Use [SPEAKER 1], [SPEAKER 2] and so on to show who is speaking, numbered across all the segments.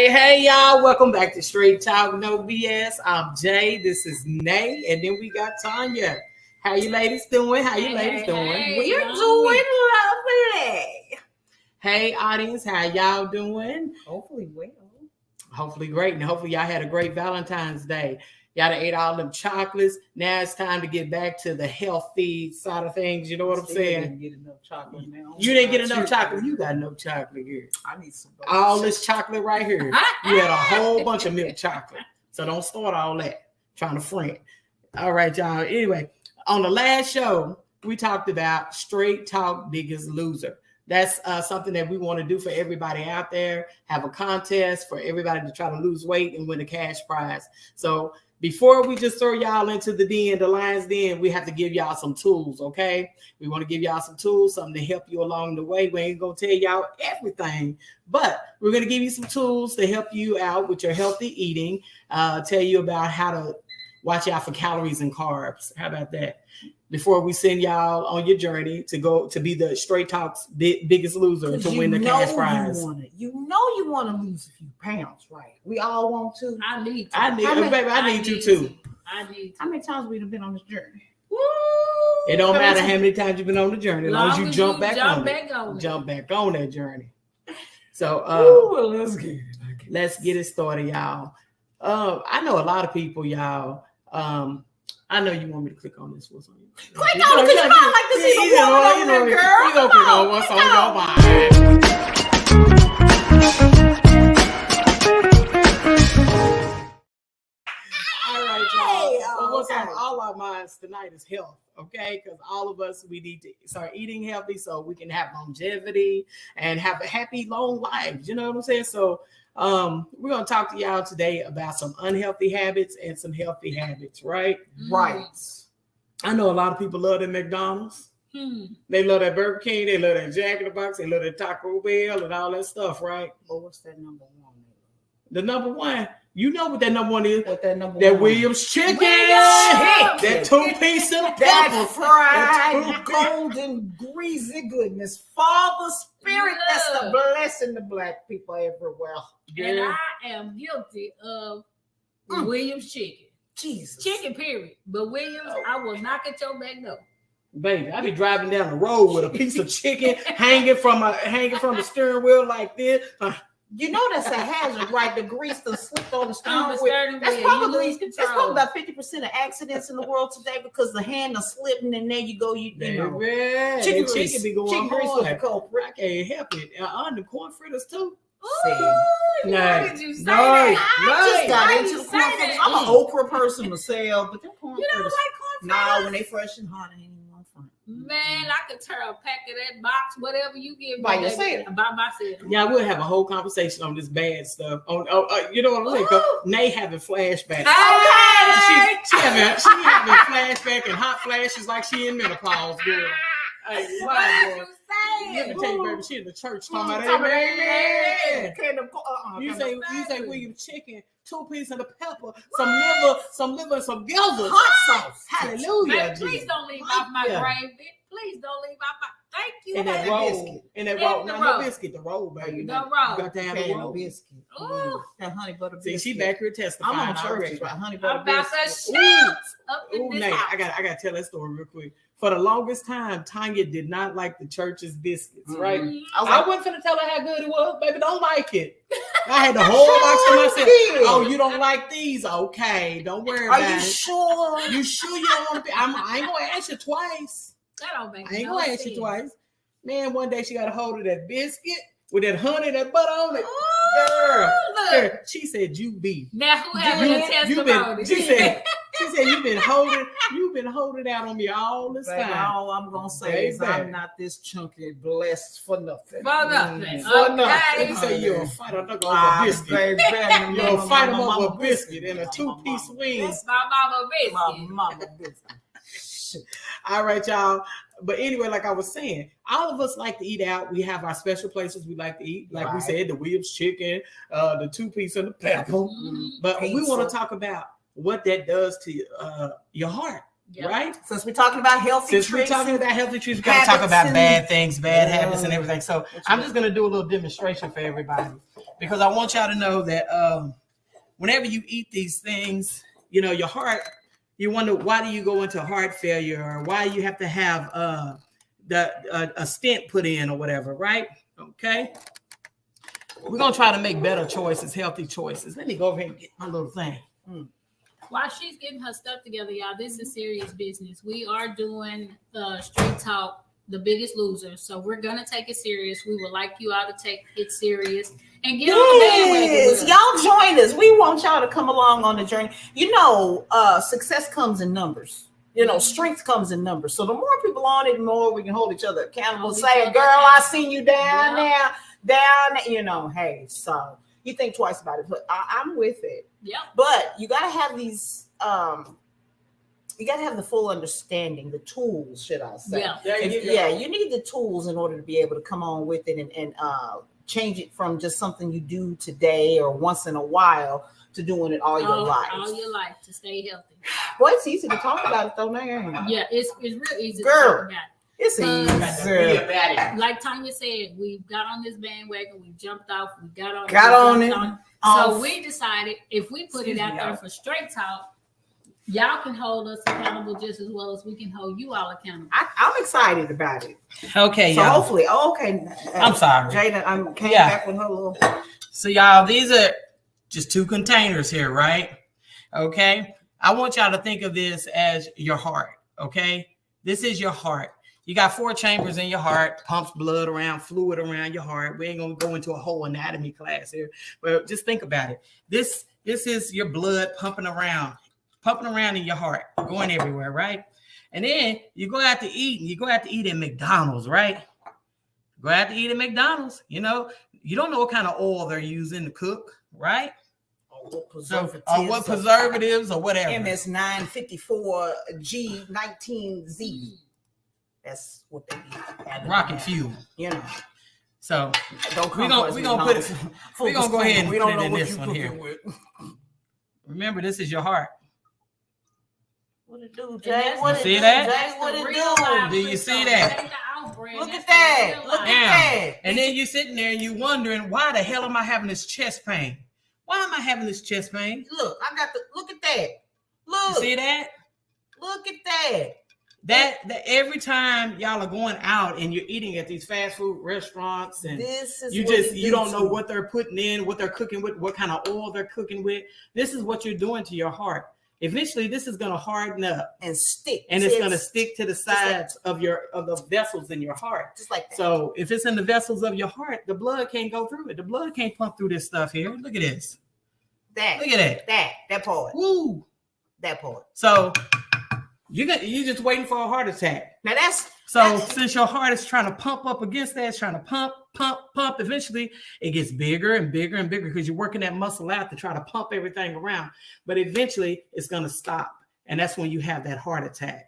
[SPEAKER 1] Hey, y'all. Welcome back to Straight Talk, No BS. I'm Jay. This is Nay. And then we got Tanya. How you ladies doing? How you ladies doing?
[SPEAKER 2] We're doing lovely.
[SPEAKER 1] Hey, audience. How y'all doing?
[SPEAKER 2] Hopefully well.
[SPEAKER 1] Hopefully great. And hopefully y'all had a great Valentine's Day. Y'all done ate all them chocolates. Now it's time to get back to the healthy side of things. You know what I'm saying?
[SPEAKER 2] Didn't get enough chocolate now.
[SPEAKER 1] You didn't get enough chocolate. You got no chocolate here.
[SPEAKER 2] I need some.
[SPEAKER 1] All this chocolate right here. You had a whole bunch of milk chocolate. So don't start all that trying to front. All right, y'all. Anyway, on the last show, we talked about Straight Talk Biggest Loser. That's something that we want to do for everybody out there. Have a contest for everybody to try to lose weight and win a cash prize. So before we just throw y'all into the den, the lion's den, we have to give y'all some tools, okay? We want to give y'all some tools, something to help you along the way. We ain't going to tell y'all everything, but we're going to give you some tools to help you out with your healthy eating, tell you about how to watch out for calories and carbs. How about that? Before we send y'all on your journey to go to be the Straight Talk's biggest loser to win the cash prize.
[SPEAKER 2] You want to lose a few pounds, right? We all want to.
[SPEAKER 3] I need to.
[SPEAKER 1] I need you too.
[SPEAKER 2] How many times we've been on this journey?
[SPEAKER 3] Woo!
[SPEAKER 1] It don't matter how many times you've been on the journey, as long as you jump back on that journey. So let's get it started, y'all. I know a lot of people, y'all. I know you want me to click on this. What's on you?
[SPEAKER 2] Click on it because you might like to see the woman over there, girl.
[SPEAKER 1] You gonna click on what's on your mind. All right, y'all. So what's on all our minds tonight is health, okay? Because all of us, we need to start eating healthy so we can have longevity and have a happy, long life. You know what I'm saying? So we're going to talk to y'all today about some unhealthy habits and some healthy habits, right?
[SPEAKER 2] Right.
[SPEAKER 1] I know a lot of people love their McDonald's. They love that Burger King. They love that Jack in the Box. They love that Taco Bell and all that stuff, right?
[SPEAKER 2] But what's that number one?
[SPEAKER 1] The number one, you know what that number one is?
[SPEAKER 2] What that number
[SPEAKER 1] that
[SPEAKER 2] one?
[SPEAKER 1] Williams chicken. That 2-piece and a pepper.
[SPEAKER 2] That fried, golden, greasy goodness. Father Spirit, that's the blessing to black people everywhere.
[SPEAKER 3] And I am guilty of Williams chicken.
[SPEAKER 2] Jesus.
[SPEAKER 3] Chicken, period. But Williams, I will knock at your back door.
[SPEAKER 1] Baby, I be driving down the road with a piece of chicken hanging from the steering wheel like this.
[SPEAKER 2] You know that's a hazard, right? The grease that slipped on the steering wheel. That's
[SPEAKER 3] probably
[SPEAKER 2] about 50% of accidents in the world today because the hand is slipping and there you go. You know,
[SPEAKER 1] chicken grease be going
[SPEAKER 2] chicken grease with the culprit.
[SPEAKER 1] I can't help it. The corn fritters too.
[SPEAKER 3] Why did you say
[SPEAKER 2] that?
[SPEAKER 3] I
[SPEAKER 2] just got into the corn fritters. I'm an okra person myself, but them corn fritters.
[SPEAKER 3] You don't like corn fritters?
[SPEAKER 2] Nah, when they fresh and hot, I ain't even want front.
[SPEAKER 3] Man, I could tear a pack of that box, whatever you give me.
[SPEAKER 2] By yourself.
[SPEAKER 3] By myself.
[SPEAKER 1] Yeah, we'll have a whole conversation on this bad stuff. You know what I'm saying? Nay having flashbacks.
[SPEAKER 3] Okay.
[SPEAKER 1] She having flashback and hot flashes like she in menopause, girl. Hey, why, let me tell you, baby, she in the church talking about amen. You say William chicken, 2-piece and a pepper, some liver, and some gilder.
[SPEAKER 2] Hot sauce.
[SPEAKER 1] Hallelujah.
[SPEAKER 3] Man, please don't leave off my gravy. Please don't leave off my. Thank you.
[SPEAKER 1] And that roll. And that roll. No biscuit. The roll, baby.
[SPEAKER 3] The roll.
[SPEAKER 1] You got to have the roll.
[SPEAKER 2] Biscuit.
[SPEAKER 3] Ooh.
[SPEAKER 2] That honey butter biscuit.
[SPEAKER 1] See, she back here testifying.
[SPEAKER 2] I'm on church,
[SPEAKER 1] already.
[SPEAKER 2] right? Honey butter
[SPEAKER 3] I'm about
[SPEAKER 2] biscuit.
[SPEAKER 3] to shoot up in this
[SPEAKER 1] Nate,
[SPEAKER 3] house.
[SPEAKER 1] I got to tell that story real quick. For the longest time, Tanya did not like the church's biscuits, right? I wasn't going to tell her how good it was. Baby, don't like it. I had the whole box to myself. Oh, you don't like these? Okay, don't worry about it.
[SPEAKER 2] Are you sure?
[SPEAKER 1] You sure you don't want to be? I ain't going to ask you twice.
[SPEAKER 3] That don't make
[SPEAKER 1] I ain't
[SPEAKER 3] no
[SPEAKER 1] going to ask
[SPEAKER 3] sense.
[SPEAKER 1] you twice. Man, one day she got a hold of that biscuit with that honey, that butter on it. Girl, she said, you be.
[SPEAKER 3] Now whoever the testimony.
[SPEAKER 1] She said, you've been holding out on me all this time.
[SPEAKER 2] All I'm gonna say is I'm not this chunky blessed for nothing.
[SPEAKER 3] For nothing.
[SPEAKER 1] For nothing.
[SPEAKER 3] Okay.
[SPEAKER 1] You say you're a fighter over a biscuit. You're a fighter over a biscuit and a 2-piece wing.
[SPEAKER 3] That's my mama biscuit.
[SPEAKER 2] My mama biscuit.
[SPEAKER 1] All right, y'all. But anyway, like I was saying, all of us like to eat out. We have our special places we like to eat. Like we said, the Williams chicken, the 2-piece and the pepper.
[SPEAKER 3] Mm-hmm.
[SPEAKER 1] But we want to talk about what that does to your heart, right?
[SPEAKER 2] Since we're talking about healthy treats.
[SPEAKER 1] We're talking about healthy treats, we got to talk about bad things, bad habits and everything. So I'm just going to do a little demonstration for everybody. because I want y'all to know that whenever you eat these things, you know, your heart, you wonder why do you go into heart failure, or why you have to have a stent put in or whatever, right? Okay. We're gonna try to make better choices, healthy choices. Let me go over here and get my little thing.
[SPEAKER 3] While she's getting her stuff together, y'all, this is serious business. We are doing Straight Talk, the biggest loser. So we're gonna take it serious. We would like you all to take it serious and get on the bandwagon with us.
[SPEAKER 2] Y'all join us. We want y'all to come along on the journey. You know, success comes in numbers. You know, strength comes in numbers. So the more people on it, the more we can hold each other accountable. Say, girl, I seen you down there, you know, hey, so you think twice about it. But I'm with it.
[SPEAKER 3] Yeah.
[SPEAKER 2] But you got to have these, you got to have the full understanding, the tools, should I say.
[SPEAKER 3] Yeah.
[SPEAKER 2] You need the tools in order to be able to come on with it and change it from just something you do today or once in a while to doing it all your life.
[SPEAKER 3] All your life to stay healthy.
[SPEAKER 2] Boy, it's easy to talk about it though now.
[SPEAKER 3] Yeah, it's real easy
[SPEAKER 2] Girl.
[SPEAKER 3] to talk about.
[SPEAKER 2] It's easy.
[SPEAKER 3] Like Tanya said, we got on this bandwagon, we jumped off, we got
[SPEAKER 2] on it.
[SPEAKER 3] So we decided if we put it out there for Straight Talk, y'all can hold us accountable just as well as we can hold you all accountable.
[SPEAKER 2] I'm excited about it.
[SPEAKER 1] Okay,
[SPEAKER 2] so
[SPEAKER 1] y'all.
[SPEAKER 2] hopefully, I'm
[SPEAKER 1] sorry.
[SPEAKER 2] Jada, came back with her little.
[SPEAKER 1] So y'all, these are just 2 containers here, right? Okay. I want y'all to think of this as your heart. Okay. This is your heart. You got 4 chambers in your heart, pumps blood around, fluid around your heart. We ain't gonna go into a whole anatomy class here, but just think about it. This is your blood pumping around in your heart, going everywhere, right? And then you go out to eat, and you go out to eat at McDonald's, right? Go out to eat at McDonald's. You know, you don't know what kind of oil they're using to cook, right? What preservatives or whatever.
[SPEAKER 2] MS954G19Z. That's what they eat.
[SPEAKER 1] Rocket fuel.
[SPEAKER 2] You know.
[SPEAKER 1] So we're gonna go ahead and put it in this one here. Remember, this is your heart.
[SPEAKER 2] What it do, Jay? What
[SPEAKER 1] see
[SPEAKER 2] it
[SPEAKER 1] that?
[SPEAKER 2] do, Jay? What it do?
[SPEAKER 1] Do you see that?
[SPEAKER 2] Look at that. Look at that.
[SPEAKER 1] And then you're sitting there and you're wondering, why the hell am I having this chest pain? Why am I having this chest pain?
[SPEAKER 2] Look, look at that. Look.
[SPEAKER 1] You see that?
[SPEAKER 2] Look at that.
[SPEAKER 1] That every time y'all are going out and you're eating at these fast food restaurants and you don't know what they're putting in, what they're cooking with, what kind of oil they're cooking with. This is what you're doing to your heart. Eventually, this is going to harden up
[SPEAKER 2] and stick,
[SPEAKER 1] and it's going to stick to the sides of the vessels in your heart.
[SPEAKER 2] Just like that.
[SPEAKER 1] So, if it's in the vessels of your heart, the blood can't go through it. The blood can't pump through this stuff here. Look at this. Look at that.
[SPEAKER 2] That part.
[SPEAKER 1] Woo.
[SPEAKER 2] That part.
[SPEAKER 1] So, you're just waiting for a heart attack.
[SPEAKER 2] Now
[SPEAKER 1] since your heart is trying to pump up against that, it's trying to pump. Eventually, it gets bigger and bigger and bigger because you're working that muscle out to try to pump everything around. But eventually, it's going to stop. And that's when you have that heart attack.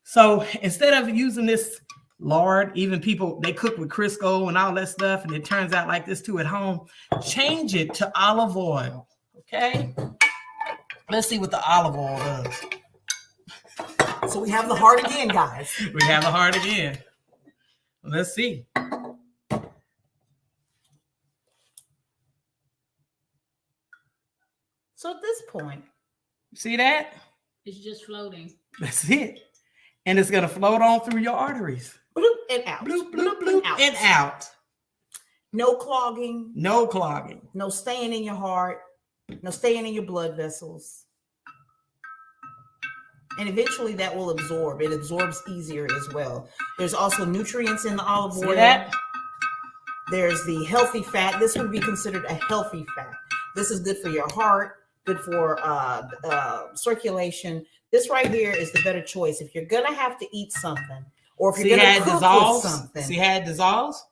[SPEAKER 1] So instead of using this lard, even people, they cook with Crisco and all that stuff, and it turns out like this too at home, change it to olive oil. Okay? Let's see what the olive oil does.
[SPEAKER 2] So we have the heart again, guys.
[SPEAKER 1] We have the heart again. Let's see.
[SPEAKER 2] So at this point,
[SPEAKER 1] see that?
[SPEAKER 3] It's just floating.
[SPEAKER 1] That's it. And it's going to float on through your arteries.
[SPEAKER 2] Bloop and out.
[SPEAKER 1] Bloop, bloop, bloop, and out.
[SPEAKER 2] No clogging.
[SPEAKER 1] No clogging.
[SPEAKER 2] No staying in your heart. No staying in your blood vessels. And eventually that will absorb. It absorbs easier as well. There's also nutrients in the olive oil.
[SPEAKER 1] See that?
[SPEAKER 2] There's the healthy fat. This would be considered a healthy fat. This is good for your heart, good for circulation. This right here is the better choice. If you're going to have to eat something, or if you're going to cook with something.
[SPEAKER 1] See how it dissolves?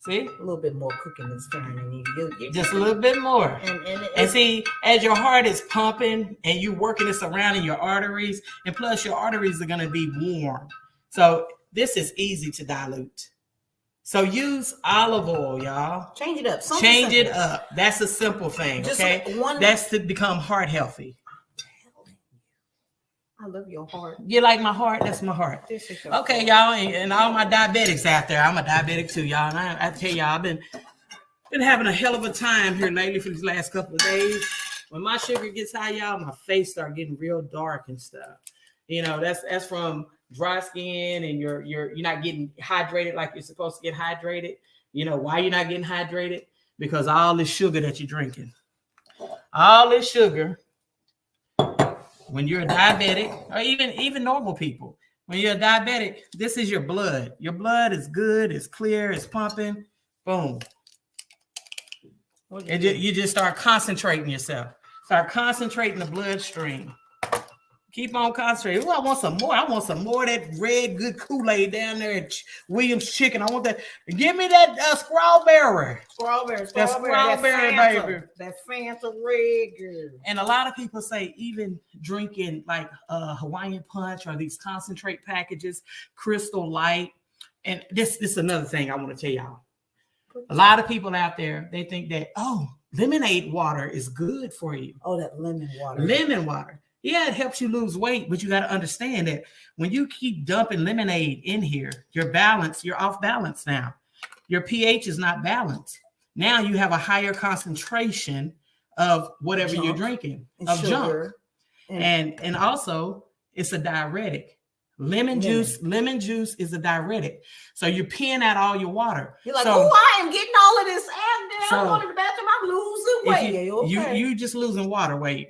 [SPEAKER 1] See?
[SPEAKER 2] A little bit more cooking than stirring.
[SPEAKER 1] Just a little bit more. And see, as your heart is pumping and you working this around in your arteries, and plus your arteries are going to be warm. So this is easy to dilute. So use olive oil, y'all.
[SPEAKER 2] Change it up.
[SPEAKER 1] Change it up. That's a simple thing, okay? That's to become heart healthy.
[SPEAKER 2] I love your heart.
[SPEAKER 1] You like my heart? That's my heart. Okay, y'all, and all my diabetics out there. I'm a diabetic too, y'all. And I tell y'all, Been having a hell of a time here lately for these last couple of days. When my sugar gets high, y'all, my face start getting real dark and stuff. You know, that's from dry skin, and you're not getting hydrated like you're supposed to get hydrated. You know why you're not getting hydrated? Because all this sugar that you're drinking. All this sugar, when you're a diabetic, or even normal people, when you're a diabetic, this is your blood. Your blood is good, it's clear, it's pumping. Boom. And you just start concentrating yourself. Start concentrating the bloodstream. Keep on concentrating. Oh, I want some more. I want some more of that red good Kool-Aid down there at Williams Chicken. I want that. Give me that strawberry.
[SPEAKER 2] Strawberry,
[SPEAKER 1] baby.
[SPEAKER 2] That Fanta red girl.
[SPEAKER 1] And a lot of people say even drinking like Hawaiian Punch or these concentrate packages, Crystal Light. And this is another thing I want to tell y'all. A lot of people out there, they think that, lemonade water is good for you.
[SPEAKER 2] Oh, that lemon water.
[SPEAKER 1] Lemon water. Yeah, it helps you lose weight, but you got to understand that when you keep dumping lemonade in here, you're off balance now. Your pH is not balanced. Now you have a higher concentration of whatever you're drinking, of junk. And also, it's a diuretic. Lemon juice is a diuretic. So you're peeing out all your water.
[SPEAKER 2] You're like, I am getting all of this. And I'm going to the bathroom, I'm losing weight.
[SPEAKER 1] You just losing water weight.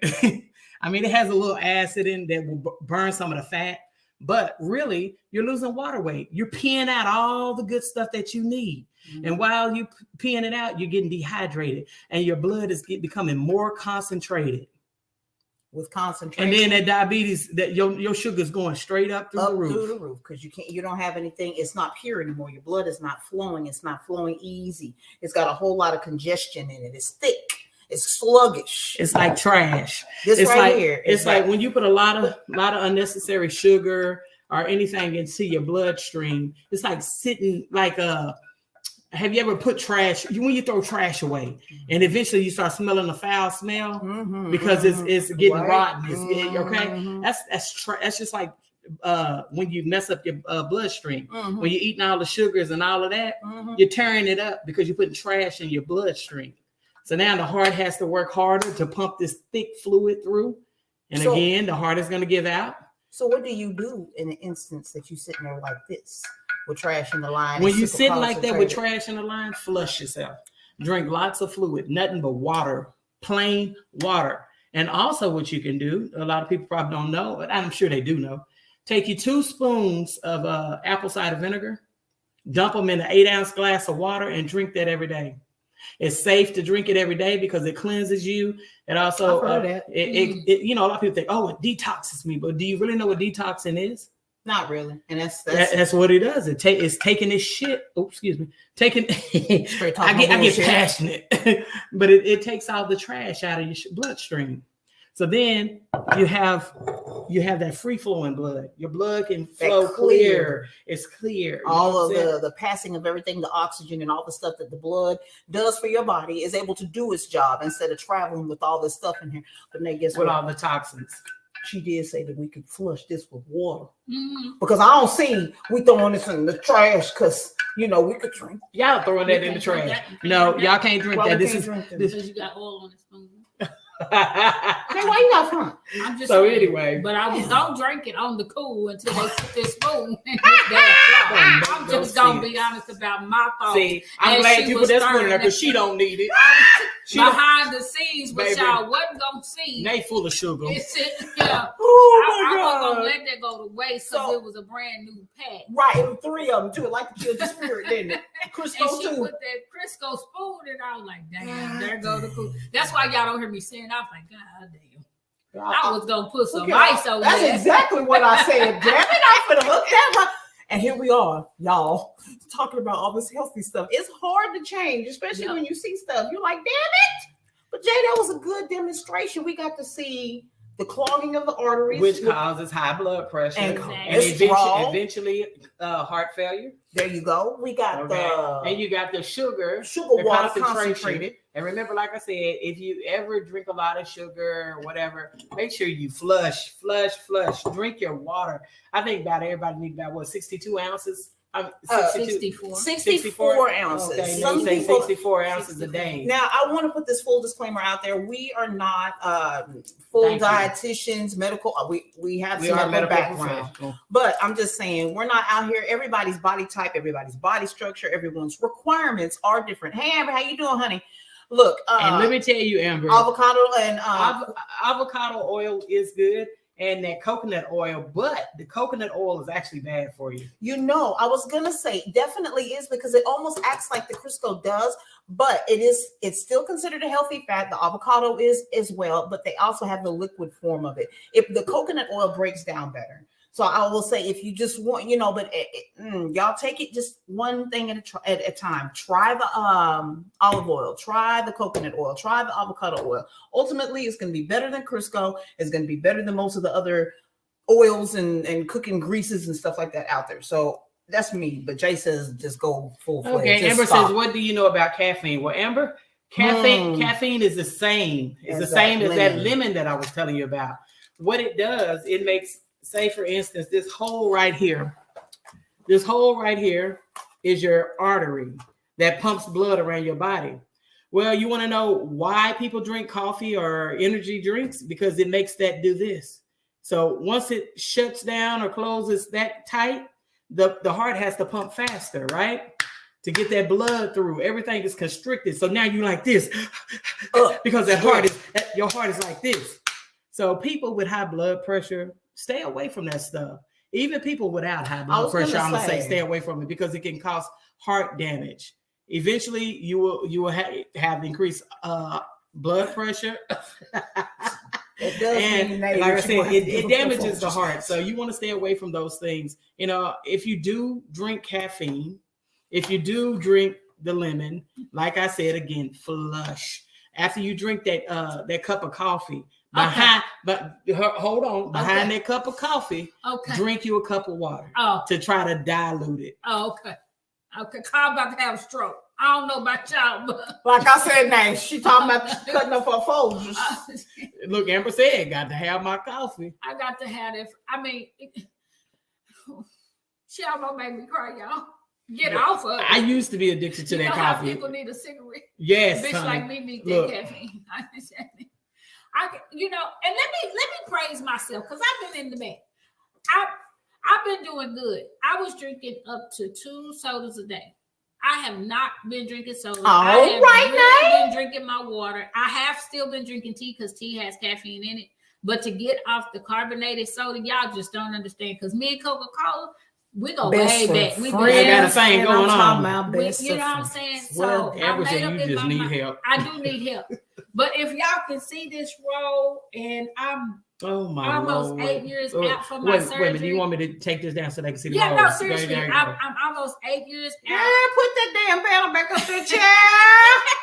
[SPEAKER 1] I mean, it has a little acid in that will burn some of the fat, but really you're losing water weight. You're peeing out all the good stuff that you need. Mm-hmm. And while you peeing it out, you're getting dehydrated and your blood is becoming more concentrated.
[SPEAKER 2] With concentration.
[SPEAKER 1] And then that diabetes, that your sugar is going straight up through the roof.
[SPEAKER 2] Because you don't have anything. It's not pure anymore. Your blood is not flowing. It's not flowing easy. It's got a whole lot of congestion in it. It's thick. It's sluggish.
[SPEAKER 1] It's like trash.
[SPEAKER 2] It's here.
[SPEAKER 1] It's like when you put a lot of unnecessary sugar or anything into your bloodstream. It's like sitting like have you ever put trash when you throw trash away and eventually you start smelling a foul smell because it's getting rotten? Okay. That's just like when you mess up your bloodstream, when you're eating all the sugars and all of that, you're tearing it up because you're putting trash in your bloodstream. So now the heart has to work harder to pump this thick fluid through. And again, the heart is going to give out.
[SPEAKER 2] So what do you do in an instance that you're sitting there like this with trash in the line?
[SPEAKER 1] When you're sitting like that with trash in the line, flush yourself. Drink lots of fluid, nothing but water, plain water. And also what you can do, a lot of people probably don't know, but I'm sure they do know. Take you 2 spoons of apple cider vinegar, dump them in an 8-ounce glass of water and drink that every day. It's safe to drink it every day because it cleanses you. It also, a lot of people think, it detoxes me. But do you really know what detoxing is?
[SPEAKER 2] Not really. And
[SPEAKER 1] that's what it does. It's taking this shit. Oh, excuse me. I get passionate, but it takes all the trash out of your bloodstream. So then you have that free flowing blood. Your blood can flow clear. It's clear.
[SPEAKER 2] All of the passing of everything, the oxygen and all the stuff that the blood does for your body is able to do its job instead of traveling with all this stuff in here. But then guess what?
[SPEAKER 1] All the toxins.
[SPEAKER 2] She did say that we could flush this with water. Because I don't see we throwing this in the trash because we could drink.
[SPEAKER 1] Y'all throwing that in the trash. No, y'all can't drink that.
[SPEAKER 3] This you got oil on the spoon.
[SPEAKER 2] Hey, why you got fun?
[SPEAKER 3] I'm just
[SPEAKER 1] so saying, anyway.
[SPEAKER 3] But I was don't drink it on the cool until they put this spoon in this bad. I'm just gonna be honest about my thoughts.
[SPEAKER 1] See, I'm glad you put that spoon in there because she don't need it.
[SPEAKER 3] Behind the scenes, but y'all wasn't gonna see.
[SPEAKER 1] They full of sugar.
[SPEAKER 3] I wasn't gonna let that go to waste because it was a brand new pack.
[SPEAKER 2] Right, it was 3 of them too. It like the children's spirit, didn't it?
[SPEAKER 3] Crisco and she too. Put that Crisco spoon, and I was like, damn, there go the cool. That's why y'all don't hear me saying. I was like, God damn. I was gonna put some ice over
[SPEAKER 2] there. That's exactly what I said. Damn it, I'm gonna look that up. And here we are, y'all, talking about all this healthy stuff. It's hard to change, especially when you see stuff. You're like, damn it. But Jay, that was a good demonstration. We got to see the clogging of the arteries,
[SPEAKER 1] which causes high blood pressure and eventually heart failure.
[SPEAKER 2] There you go. We got
[SPEAKER 1] and you got the sugar
[SPEAKER 2] water concentrated.
[SPEAKER 1] And remember, like I said, if you ever drink a lot of sugar or whatever, make sure you flush. Drink your water. I think about everybody needs about 62 ounces
[SPEAKER 3] 64.
[SPEAKER 2] 64 ounces.
[SPEAKER 1] Okay,
[SPEAKER 2] Some
[SPEAKER 1] you say
[SPEAKER 2] people,
[SPEAKER 1] 64 ounces a day.
[SPEAKER 2] now I want to put this full disclaimer out there. We are not full
[SPEAKER 1] Thank you.
[SPEAKER 2] dietitians, medical. We have
[SPEAKER 1] We
[SPEAKER 2] some
[SPEAKER 1] are
[SPEAKER 2] medical
[SPEAKER 1] medical
[SPEAKER 2] background,
[SPEAKER 1] professional.
[SPEAKER 2] but I'm just saying we're not out here. Everybody's body type, everybody's body structure, everyone's requirements are different. Hey Amber, how you doing, honey? Look,
[SPEAKER 1] And let me tell you, Amber,
[SPEAKER 2] avocado and
[SPEAKER 1] avocado oil is good, and that coconut oil, but the coconut oil is actually bad for you.
[SPEAKER 2] you know, I was gonna say definitely is, because it almost acts like the Crisco does, but it's still considered a healthy fat. The avocado is as well, but they also have the liquid form of it. If the coconut oil breaks down better. So I will say, if you just want, you know, but y'all take it just one thing at a time. Try the olive oil, try the coconut oil, try the avocado oil. Ultimately, it's going to be better than Crisco. It's going to be better than most of the other oils and cooking greases and stuff like that out there. So that's me. But Jay says just go full fledged.
[SPEAKER 1] Okay, Amber says, what do you know about caffeine? Well, Amber, caffeine is the same. It's the same as that lemon that I was telling you about. What it does, it makes, say for instance, this hole right here is your artery that pumps blood around your body. Well, you want to know why people drink coffee or energy drinks? Because it makes that do this. So once it shuts down or closes that tight, the heart has to pump faster, right? To get that blood through. Everything is constricted. So now you like this because your heart is like this. So people with high blood pressure, stay away from that stuff. Even people without high blood pressure, I'm gonna say stay away from it, because it can cause heart damage. Eventually, you will have increased blood pressure.
[SPEAKER 2] It does,
[SPEAKER 1] and like I said, it damages the heart. So you want to stay away from those things. You know, if you do drink caffeine, if you do drink the lemon, like I said again, flush. After you drink that cup of coffee. Behind that cup of coffee, drink you a cup of water to try to dilute it.
[SPEAKER 3] Okay. I'm about to have a stroke. I don't know about y'all, but
[SPEAKER 2] like I said, now she talking about cutting up her Folgers.
[SPEAKER 1] Look, Amber said, got to have my coffee.
[SPEAKER 3] I got to have it. I mean, she almost made me cry, y'all. Get off of it.
[SPEAKER 1] I used to be addicted to that coffee.
[SPEAKER 3] How people need a cigarette.
[SPEAKER 1] Yes,
[SPEAKER 3] bitch,
[SPEAKER 1] honey.
[SPEAKER 3] like me need that caffeine. And let me praise myself, because I've been in the bed. I've been doing good. I was drinking up to 2 sodas a day. I have not been drinking soda. I have been drinking my water. I have still been drinking tea, because tea has caffeine in it. But to get off the carbonated soda, y'all just don't understand. Because me and Coca-Cola, we go way back. We got
[SPEAKER 1] a thing going on.
[SPEAKER 3] You know what I'm saying? So
[SPEAKER 1] Amber said you just need help.
[SPEAKER 3] I do need help. But if y'all can see this roll, and I'm almost 8 years out from my surgery.
[SPEAKER 1] Wait a minute, you want me to take this down so they can see the
[SPEAKER 3] roll? Yeah, no, seriously. I'm almost 8 years out.
[SPEAKER 2] Yeah, put that damn panel back up there, chair.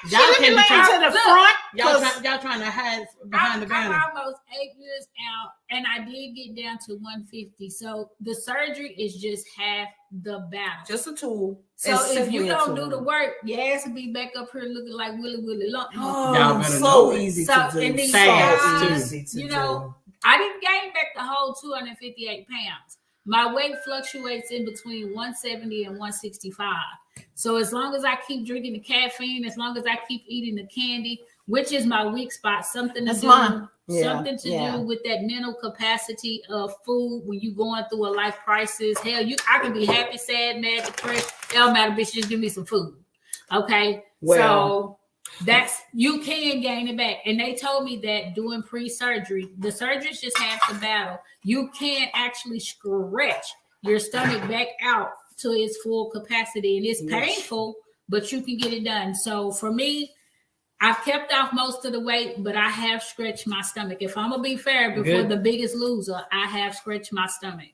[SPEAKER 1] Y'all can be
[SPEAKER 2] to the front.
[SPEAKER 1] Y'all trying to hide behind the banner.
[SPEAKER 3] I'm almost 8 years out, and I did get down to 150. So the surgery is just half the battle.
[SPEAKER 2] Just a tool.
[SPEAKER 3] So if you don't do the work, your ass will be back up here looking like Willy Lump.
[SPEAKER 2] So easy to do.
[SPEAKER 3] And then I didn't gain back the whole 258 pounds. My weight fluctuates in between 170 and 165. So as long as I keep drinking the caffeine, as long as I keep eating the candy, which is my weak spot, something to do with that mental capacity of food when you going through a life crisis. Hell, I can be happy, sad, mad, depressed. It don't matter, bitch, just give me some food. Okay. So that's, you can gain it back. And they told me that doing pre-surgery, the surgeons just have to battle. You can actually stretch your stomach back out to its full capacity. And it's painful, but you can get it done. So for me, I've kept off most of the weight, but I have stretched my stomach. If I'm going to be fair, before the Biggest Loser, I have stretched my stomach.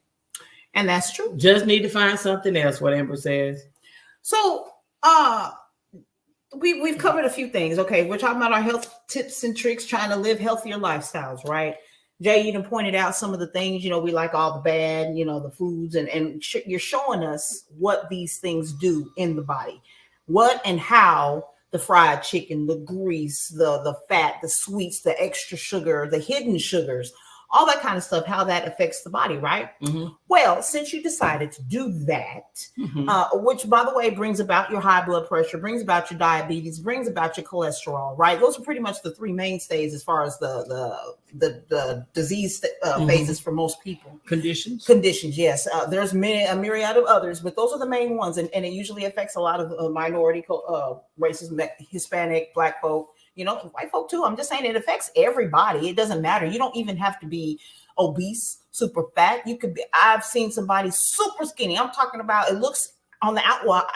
[SPEAKER 2] And that's true.
[SPEAKER 1] Just need to find something else, what Amber says.
[SPEAKER 2] So, we've covered a few things. Okay, we're talking about our health tips and tricks, trying to live healthier lifestyles, right? Jay even pointed out some of the things, we like all the bad, the foods, and you're showing us what these things do in the body, what and how the fried chicken, the grease, the fat, the sweets, the extra sugar, the hidden sugars, all that kind of stuff, how that affects the body, right?
[SPEAKER 1] Mm-hmm.
[SPEAKER 2] Well, since you decided to do that, which by the way brings about your high blood pressure, brings about your diabetes, brings about your cholesterol, right? Those are pretty much the three mainstays as far as the disease phases for most people. Conditions, yes. There's a myriad of others, but those are the main ones, and it usually affects a lot of minority races, Hispanic, Black folk. White folk too. I'm just saying it affects everybody. It doesn't matter. You don't even have to be obese, super fat. You could be. I've seen somebody super skinny. I'm talking about it looks on the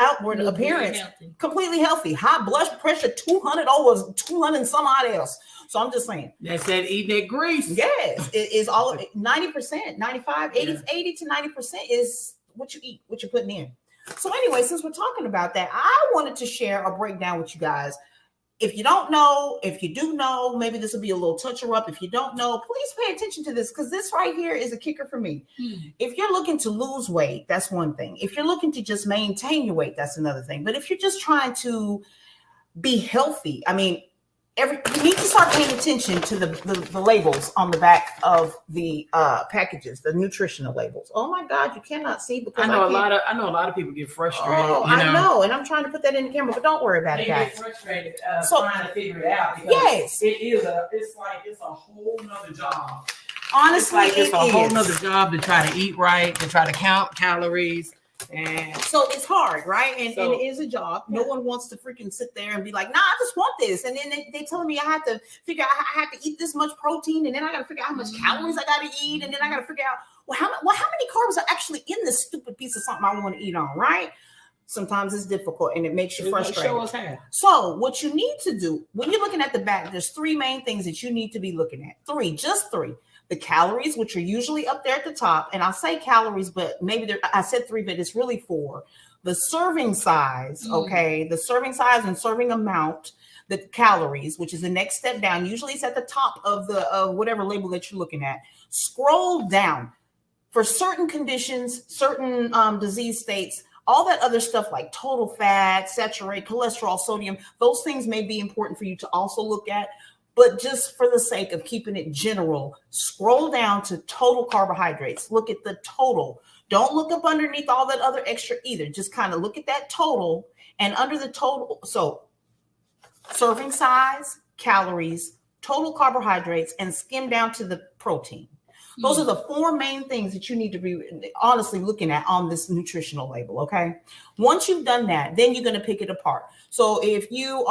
[SPEAKER 2] outward appearance completely healthy. High blood pressure, 200 over 200 and some odd else. So I'm just saying.
[SPEAKER 1] That's that eating that grease.
[SPEAKER 2] Yes, it is all 90%, 95, 80 to 90% is what you eat, what you're putting in. So anyway, since we're talking about that, I wanted to share a breakdown with you guys. If you don't know, if you do know, maybe this will be a little toucher up. If you don't know, please pay attention to this, because this right here is a kicker for me. If you're looking to lose weight, that's one thing. If you're looking to just maintain your weight, that's another thing. But if you're just trying to be healthy, I mean, you need to start paying attention to the labels on the back of the packages, the nutritional labels. Oh my God, you cannot see because
[SPEAKER 1] I know a lot of people get frustrated.
[SPEAKER 2] Oh, I know, and I'm trying to put that in the camera, but don't worry about it, guys.
[SPEAKER 1] They get frustrated trying to figure it out because it's like it's a whole nother job.
[SPEAKER 2] Honestly,
[SPEAKER 1] it's a whole nother job to try to eat right, to try to count calories. And
[SPEAKER 2] so it's hard, right? And it is a job. No one wants to freaking sit there and be like, nah, I just want this. And then they telling me I have to figure out I have to eat this much protein, and then I got to figure out how much calories I got to eat, and then I got to figure out how many carbs are actually in this stupid piece of something I want to eat on, right? Sometimes it's difficult and it makes you frustrated. So what you need to do when you're looking at the back, there's three main things that you need to be looking at. Just three. The calories, which are usually up there at the top. And I say calories, but maybe I said three, but it's really four. The serving size, okay? The serving size and serving amount, the calories, which is the next step down. Usually it's at the top of the whatever label that you're looking at. Scroll down. For certain conditions, certain disease states, all that other stuff like total fat, saturated cholesterol, sodium, those things may be important for you to also look at. But just for the sake of keeping it general, scroll down to total carbohydrates. Look at the total. Don't look up underneath all that other extra either. Just kind of look at that total. And under the total, so serving size, calories, total carbohydrates, and skim down to the protein. Those are the four main things that you need to be honestly looking at on this nutritional label, okay? Once you've done that, then you're going to pick it apart. So if you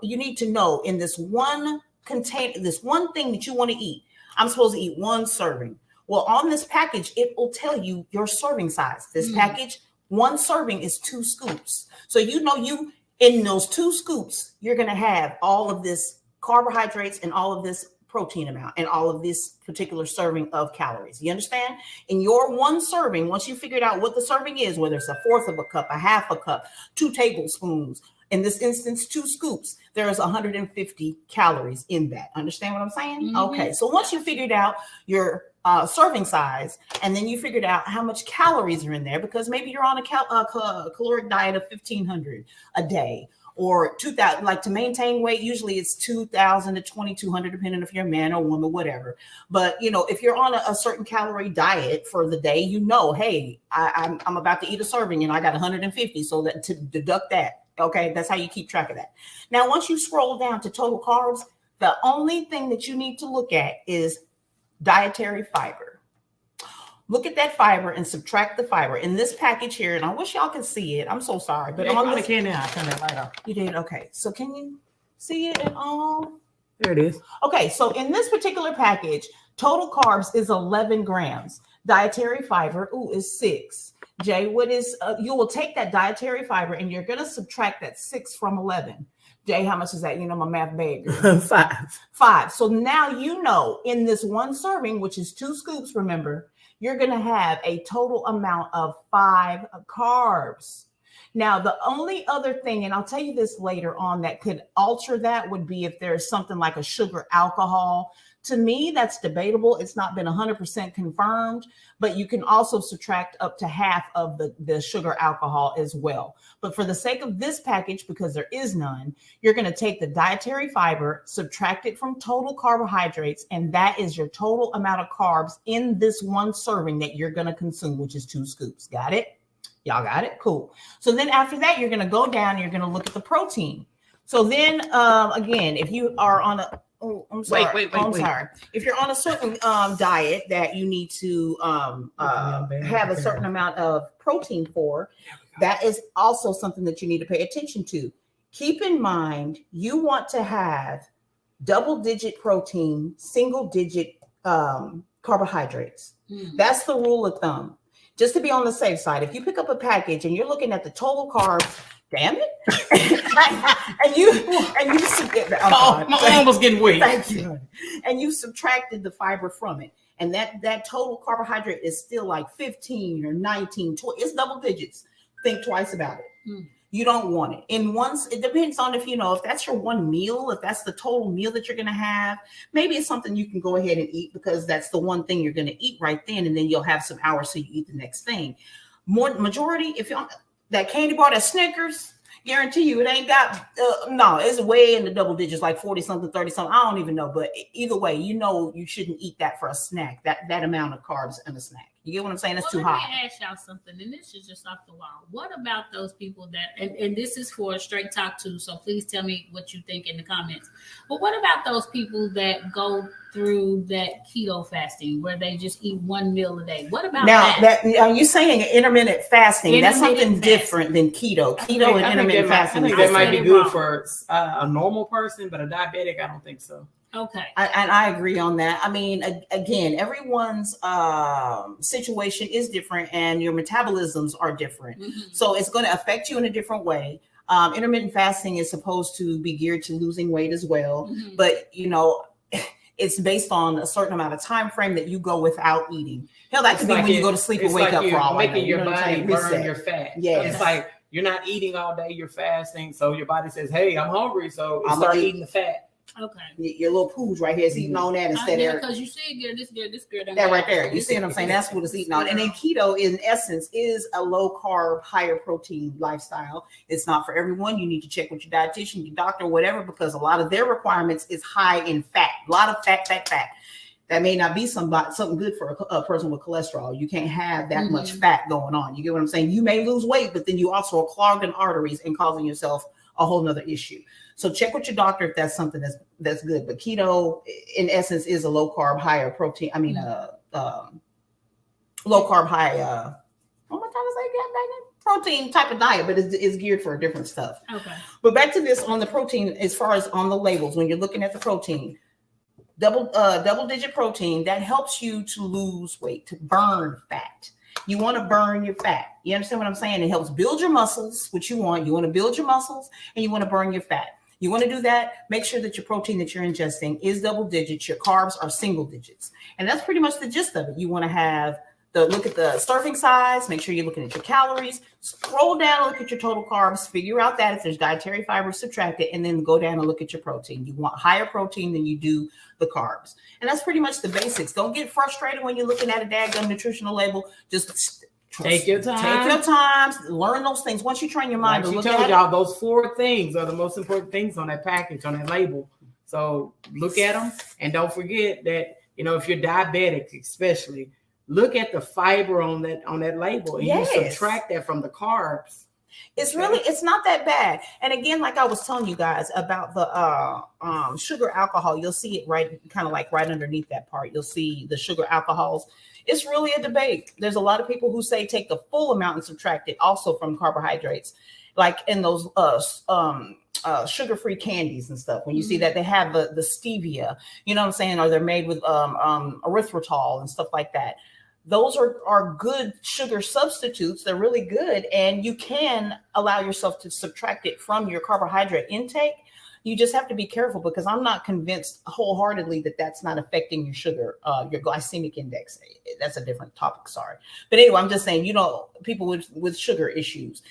[SPEAKER 2] need to know in this one this one thing that you want to eat, I'm supposed to eat one serving. Well, on this package, it will tell you your serving size. This package, one serving is 2 scoops. So you in those 2 scoops, you're going to have all of this carbohydrates and all of this protein amount and all of this particular serving of calories. You understand? In your one serving, once you figured out what the serving is, whether it's 1/4 of a cup, 1/2 a cup, 2 tablespoons, in this instance, 2 scoops, there is 150 calories in that. Understand what I'm saying? Okay. So once you figured out your serving size, and then you figured out how much calories are in there, because maybe you're on a caloric diet of 1,500 a day, or 2,000, like to maintain weight, usually it's 2,000 to 2,200, depending if you're a man or woman, whatever. But, if you're on a certain calorie diet for the day, hey, I'm about to eat a serving and I got 150. So that to deduct that. Okay, that's how you keep track of that. Now, once you scroll down to total carbs, the only thing that you need to look at is dietary fiber. Look at that fiber and subtract the fiber in this package here. And I wish y'all could see it. I'm so sorry, but on this,
[SPEAKER 1] can now. Turn that light off.
[SPEAKER 2] You did? Okay. So can you see it at all?
[SPEAKER 1] There it is.
[SPEAKER 2] Okay. So in this particular package, total carbs is 11 grams. Dietary fiber, is 6. Jay, what is, you will take that dietary fiber and you're going to subtract that 6 from 11. Jay, how much is that? My math bag. 5. So now in this one serving, which is 2 scoops, remember, you're going to have a total amount of 5 carbs. Now, the only other thing, and I'll tell you this later on, that could alter that would be if there's something like a sugar alcohol. To me, that's debatable. It's not been 100% confirmed, but you can also subtract up to half of the sugar alcohol as well. But for the sake of this package, because there is none, you're going to take the dietary fiber, subtract it from total carbohydrates, and that is your total amount of carbs in this one serving that you're going to consume, which is 2 scoops. Got it? Y'all got it? Cool. So then after that, you're going to go down and you're going to look at the protein. So then again, if you are on a I'm sorry. Sorry. If you're on a certain diet that you need to have a certain amount of protein for, that is also something that you need to pay attention to. Keep in mind, you want to have double-digit protein, single-digit carbohydrates. That's the rule of thumb. Just to be on the safe side, if you pick up a package and you're looking at the total carbs, damn it. and you
[SPEAKER 1] my arm was getting weak.
[SPEAKER 2] Thank you. And you subtracted the fiber from it. And that total carbohydrate is still like 15 or 19, 20. It's double digits. Think twice about it. You don't want it. And once it depends on if that's your one meal, if that's the total meal that you're going to have, maybe it's something you can go ahead and eat because that's the one thing you're going to eat right then. And then you'll have some hours so you eat the next thing. Majority, if you're that candy bar, that Snickers, guarantee you it ain't got, no, it's way in the double digits, like 40 something, 30 something. I don't even know. But either way, you shouldn't eat that for a snack, that amount of carbs in a snack. You get what I'm saying? That's too high.
[SPEAKER 3] Let me ask y'all something, and this is just off the wall. What about those people that, and this is for a straight talk too, so please tell me what you think in the comments. But what about those people that go through that keto fasting where they just eat one meal a day? What about that?
[SPEAKER 2] Now, are you saying intermittent fasting? That's something different than keto. Keto and intermittent fasting.
[SPEAKER 1] I think that might be good for a normal person, but a diabetic, I don't think so.
[SPEAKER 3] Okay.
[SPEAKER 2] And I agree on that. I mean, again, everyone's situation is different and your metabolisms are different. So it's going to affect you in a different way. Intermittent fasting is supposed to be geared to losing weight as well. But, it's based on a certain amount of time frame that you go without eating. Hell, that could be when you go to sleep and wake up for all
[SPEAKER 1] making your body burn your fat. Yeah. It's like you're not eating all day, you're fasting. So your body says, hey, I'm hungry. So you start eating the fat.
[SPEAKER 3] Okay.
[SPEAKER 2] Your little pooge right here is eating on that instead of
[SPEAKER 3] because you see it, this girl.
[SPEAKER 2] That right there. You see what I'm saying? That's what it's eating on. And then keto, in essence, is a low carb, higher protein lifestyle. It's not for everyone. You need to check with your dietitian, your doctor, whatever, because a lot of their requirements is high in fat. A lot of fat. That may not be something good for a person with cholesterol. You can't have that much fat going on. You get what I'm saying? You may lose weight, but then you also are clogging arteries and causing yourself a whole nother issue. So check with your doctor if that's something that's good. But keto, in essence, is a low carb, higher protein. I mean, low carb, high. What am I trying to say? Protein type of diet, but it's geared for different stuff.
[SPEAKER 3] Okay.
[SPEAKER 2] But back to this on the protein, as far as on the labels, when you're looking at the protein, double digit protein that helps you to lose weight, to burn fat. You want to burn your fat. You understand what I'm saying? It helps build your muscles, which you want. You want to build your muscles and you want to burn your fat. You want to do that, make sure that your protein that you're ingesting is double digits. Your carbs are single digits. And that's pretty much the gist of it. You want to have look at the serving size, make sure you're looking at your calories, scroll down, look at your total carbs, figure out that if there's dietary fiber, subtract it, and then go down and look at your protein. You want higher protein than you do the carbs. And that's pretty much the basics. Don't get frustrated when you're looking at a daggone nutritional label. Just
[SPEAKER 1] take your time.
[SPEAKER 2] Take your time. Learn those things. Once you train your mind to look at
[SPEAKER 1] y'all, those 4 things are the most important things on that package, on that label. So look at them, and don't forget that if you're diabetic, especially, look at the fiber on that label, and you subtract that from the carbs.
[SPEAKER 2] It's not that bad. And again, like I was telling you guys about the sugar alcohol, you'll see it right underneath that part. You'll see the sugar alcohols. It's really a debate. There's a lot of people who say take the full amount and subtract it also from carbohydrates, like in those sugar-free candies and stuff. When you see that they have the stevia, you know what I'm saying, or they're made with erythritol and stuff like that. Those are good sugar substitutes. They're really good. And you can allow yourself to subtract it from your carbohydrate intake. You just have to be careful, because I'm not convinced wholeheartedly that that's not affecting your sugar, your glycemic index. That's a different topic. Sorry. But anyway, I'm just saying, people with sugar issues,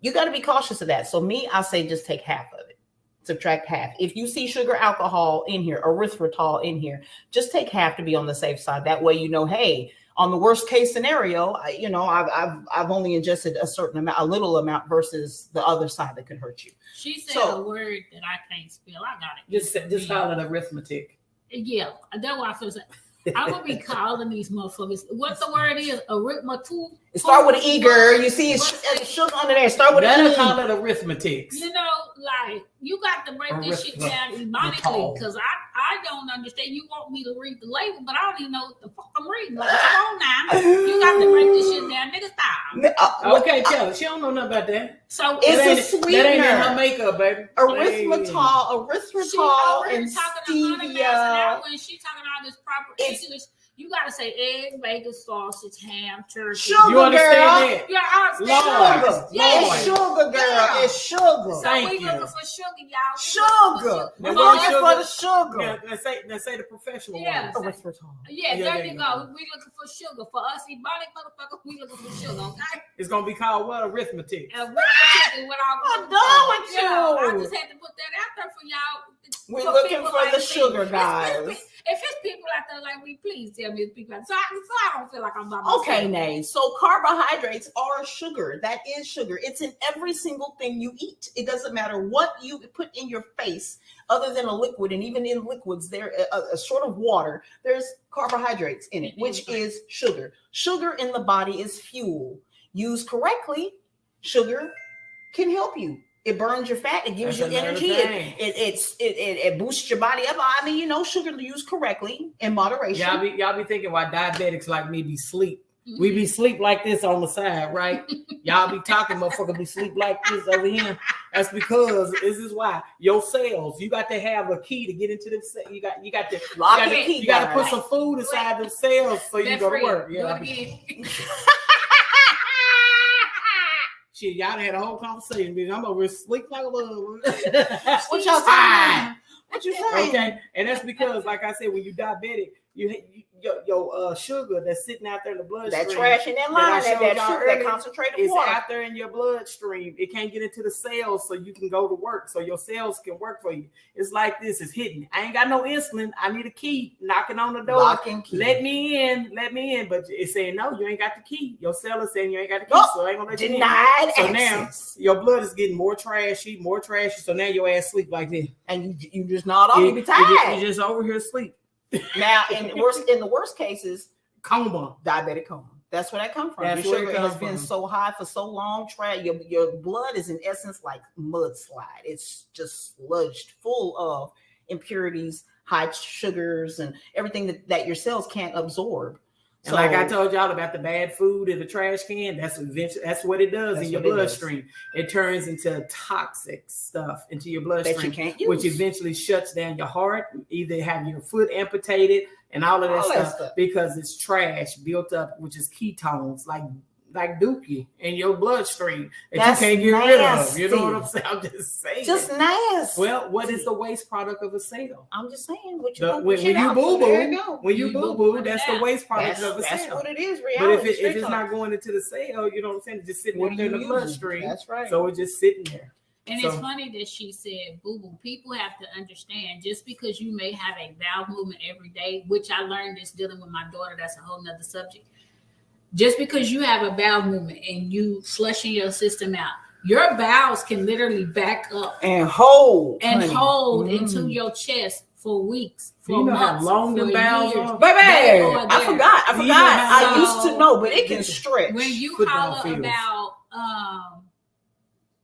[SPEAKER 2] You got to be cautious of that. So me, I say just take half of it. Subtract half. If you see sugar alcohol in here, erythritol in here, just take half to be on the safe side. That way, hey, on the worst case scenario, I've only ingested a certain amount, a little amount versus the other side that could hurt you.
[SPEAKER 3] She said a word that I can't spell. I got it.
[SPEAKER 1] Just call it arithmetic.
[SPEAKER 3] Yeah, that's why I feel like I'm gonna be calling these motherfuckers. What the word is? Arithmetic.
[SPEAKER 2] It start with an E, girl. You see it's sugar under there. Start with an E.
[SPEAKER 1] Call it arithmetic.
[SPEAKER 3] Like you got to break this shit down emotically because I don't understand. You want me to read the label, but I don't even know what the fuck I'm reading. Like, come on now, you got to break this shit down, nigga. Stop.
[SPEAKER 1] Okay, tell her. She don't know nothing about that.
[SPEAKER 3] So
[SPEAKER 2] it's a sweetener.
[SPEAKER 1] That ain't in her makeup, baby.
[SPEAKER 2] Erythritol, and stevia.
[SPEAKER 3] When she talking all this proper English. You gotta say egg, bacon, sausage, ham, turkey.
[SPEAKER 2] Sugar,
[SPEAKER 1] you understand
[SPEAKER 2] girl.
[SPEAKER 1] that?
[SPEAKER 3] Yeah,
[SPEAKER 2] it's sugar, girl. It's sugar.
[SPEAKER 3] So we looking for sugar, y'all.
[SPEAKER 2] Sugar. We're looking for the sugar.
[SPEAKER 1] Yeah, let's say the professional one.
[SPEAKER 3] Yeah, there you go. We looking for sugar. For us, ebonic motherfuckers, we looking for sugar. Okay.
[SPEAKER 1] It's gonna be called what? Arithmetic.
[SPEAKER 3] Arithmetic is what
[SPEAKER 2] I'm done with you.
[SPEAKER 3] I just had to put that out there for y'all.
[SPEAKER 2] We're looking for the sugar, guys.
[SPEAKER 3] If it's people out there like me, please tell me it's people out there. So I don't feel like I'm by myself.
[SPEAKER 2] Okay, Nay. So carbohydrates are sugar. That is sugar. It's in every single thing you eat. It doesn't matter what you put in your face other than a liquid. And even in liquids, there a sort of water, there's carbohydrates in it, which is sugar. Sugar in the body is fuel. Used correctly, sugar can help you. It burns your fat. It gives you energy. It boosts your body up. I mean, sugar used correctly in moderation.
[SPEAKER 1] Y'all be thinking why diabetics like me be sleep. We be sleep like this on the side, right? Y'all be talking, motherfucker be sleep like this over here. That's because this is why your cells. You got to have a key to get into them. You got to lock the key. You got to put some food inside them cells so you go to work. Yeah. Shit, y'all had a whole conversation, bitch. I'm over here sleep like a little.
[SPEAKER 2] What y'all saying? What you saying?
[SPEAKER 1] Okay, and that's because, like I said, when you diabetic, your sugar that's sitting out there in the bloodstream,
[SPEAKER 2] that trash in that line, that concentrated water,
[SPEAKER 1] out there in your bloodstream. It can't get into the cells, so you can go to work, so your cells can work for you. It's like this: it's hidden. I ain't got no insulin. I need a key knocking on the door.
[SPEAKER 2] Lock and key.
[SPEAKER 1] Let me in. But it's saying no, you ain't got the key. Your cell is saying you ain't got the key, so I ain't gonna let you in.
[SPEAKER 2] Denied
[SPEAKER 1] So
[SPEAKER 2] access.
[SPEAKER 1] now your blood is getting more trashy. So now your ass sleep like this,
[SPEAKER 2] and you just not on. You be tired.
[SPEAKER 1] You just over here sleep.
[SPEAKER 2] Now, in the worst cases, diabetic coma. That's where that comes from. Your sugar has been so high for so long. Your blood is in essence like mudslide. It's just sludged full of impurities, high sugars, and everything that your cells can't absorb.
[SPEAKER 1] And like I told y'all about the bad food in the trash can, that's what it does in your bloodstream. It turns into toxic stuff into your bloodstream,
[SPEAKER 2] that you can't use,
[SPEAKER 1] which eventually shuts down your heart, either have your foot amputated and all of that stuff because it's trash built up, which is ketones, like dookie in your bloodstream that you can't get rid of. You know what I'm saying? I'm just saying.
[SPEAKER 2] Just nasty.
[SPEAKER 1] Well, what is the waste product of a cell?
[SPEAKER 2] I'm just saying.
[SPEAKER 1] When you boo-boo, that's the waste product of a cell.
[SPEAKER 2] That's what it is,
[SPEAKER 1] reality. But if it's not going into the cell, you know what I'm saying? It's just sitting there in the bloodstream.
[SPEAKER 2] That's right.
[SPEAKER 1] So it's just sitting there.
[SPEAKER 3] And it's funny that she said boo-boo. People have to understand, just because you may have a bowel movement every day, which I learned this dealing with my daughter, that's a whole nother subject. Just because you have a bowel movement and you flushing your system out, your bowels can literally back up
[SPEAKER 2] and hold
[SPEAKER 3] into your chest for weeks, for months,
[SPEAKER 1] how long the bowels are?
[SPEAKER 2] Baby, I forgot. I used to know, but it can stretch.
[SPEAKER 3] When you holler about,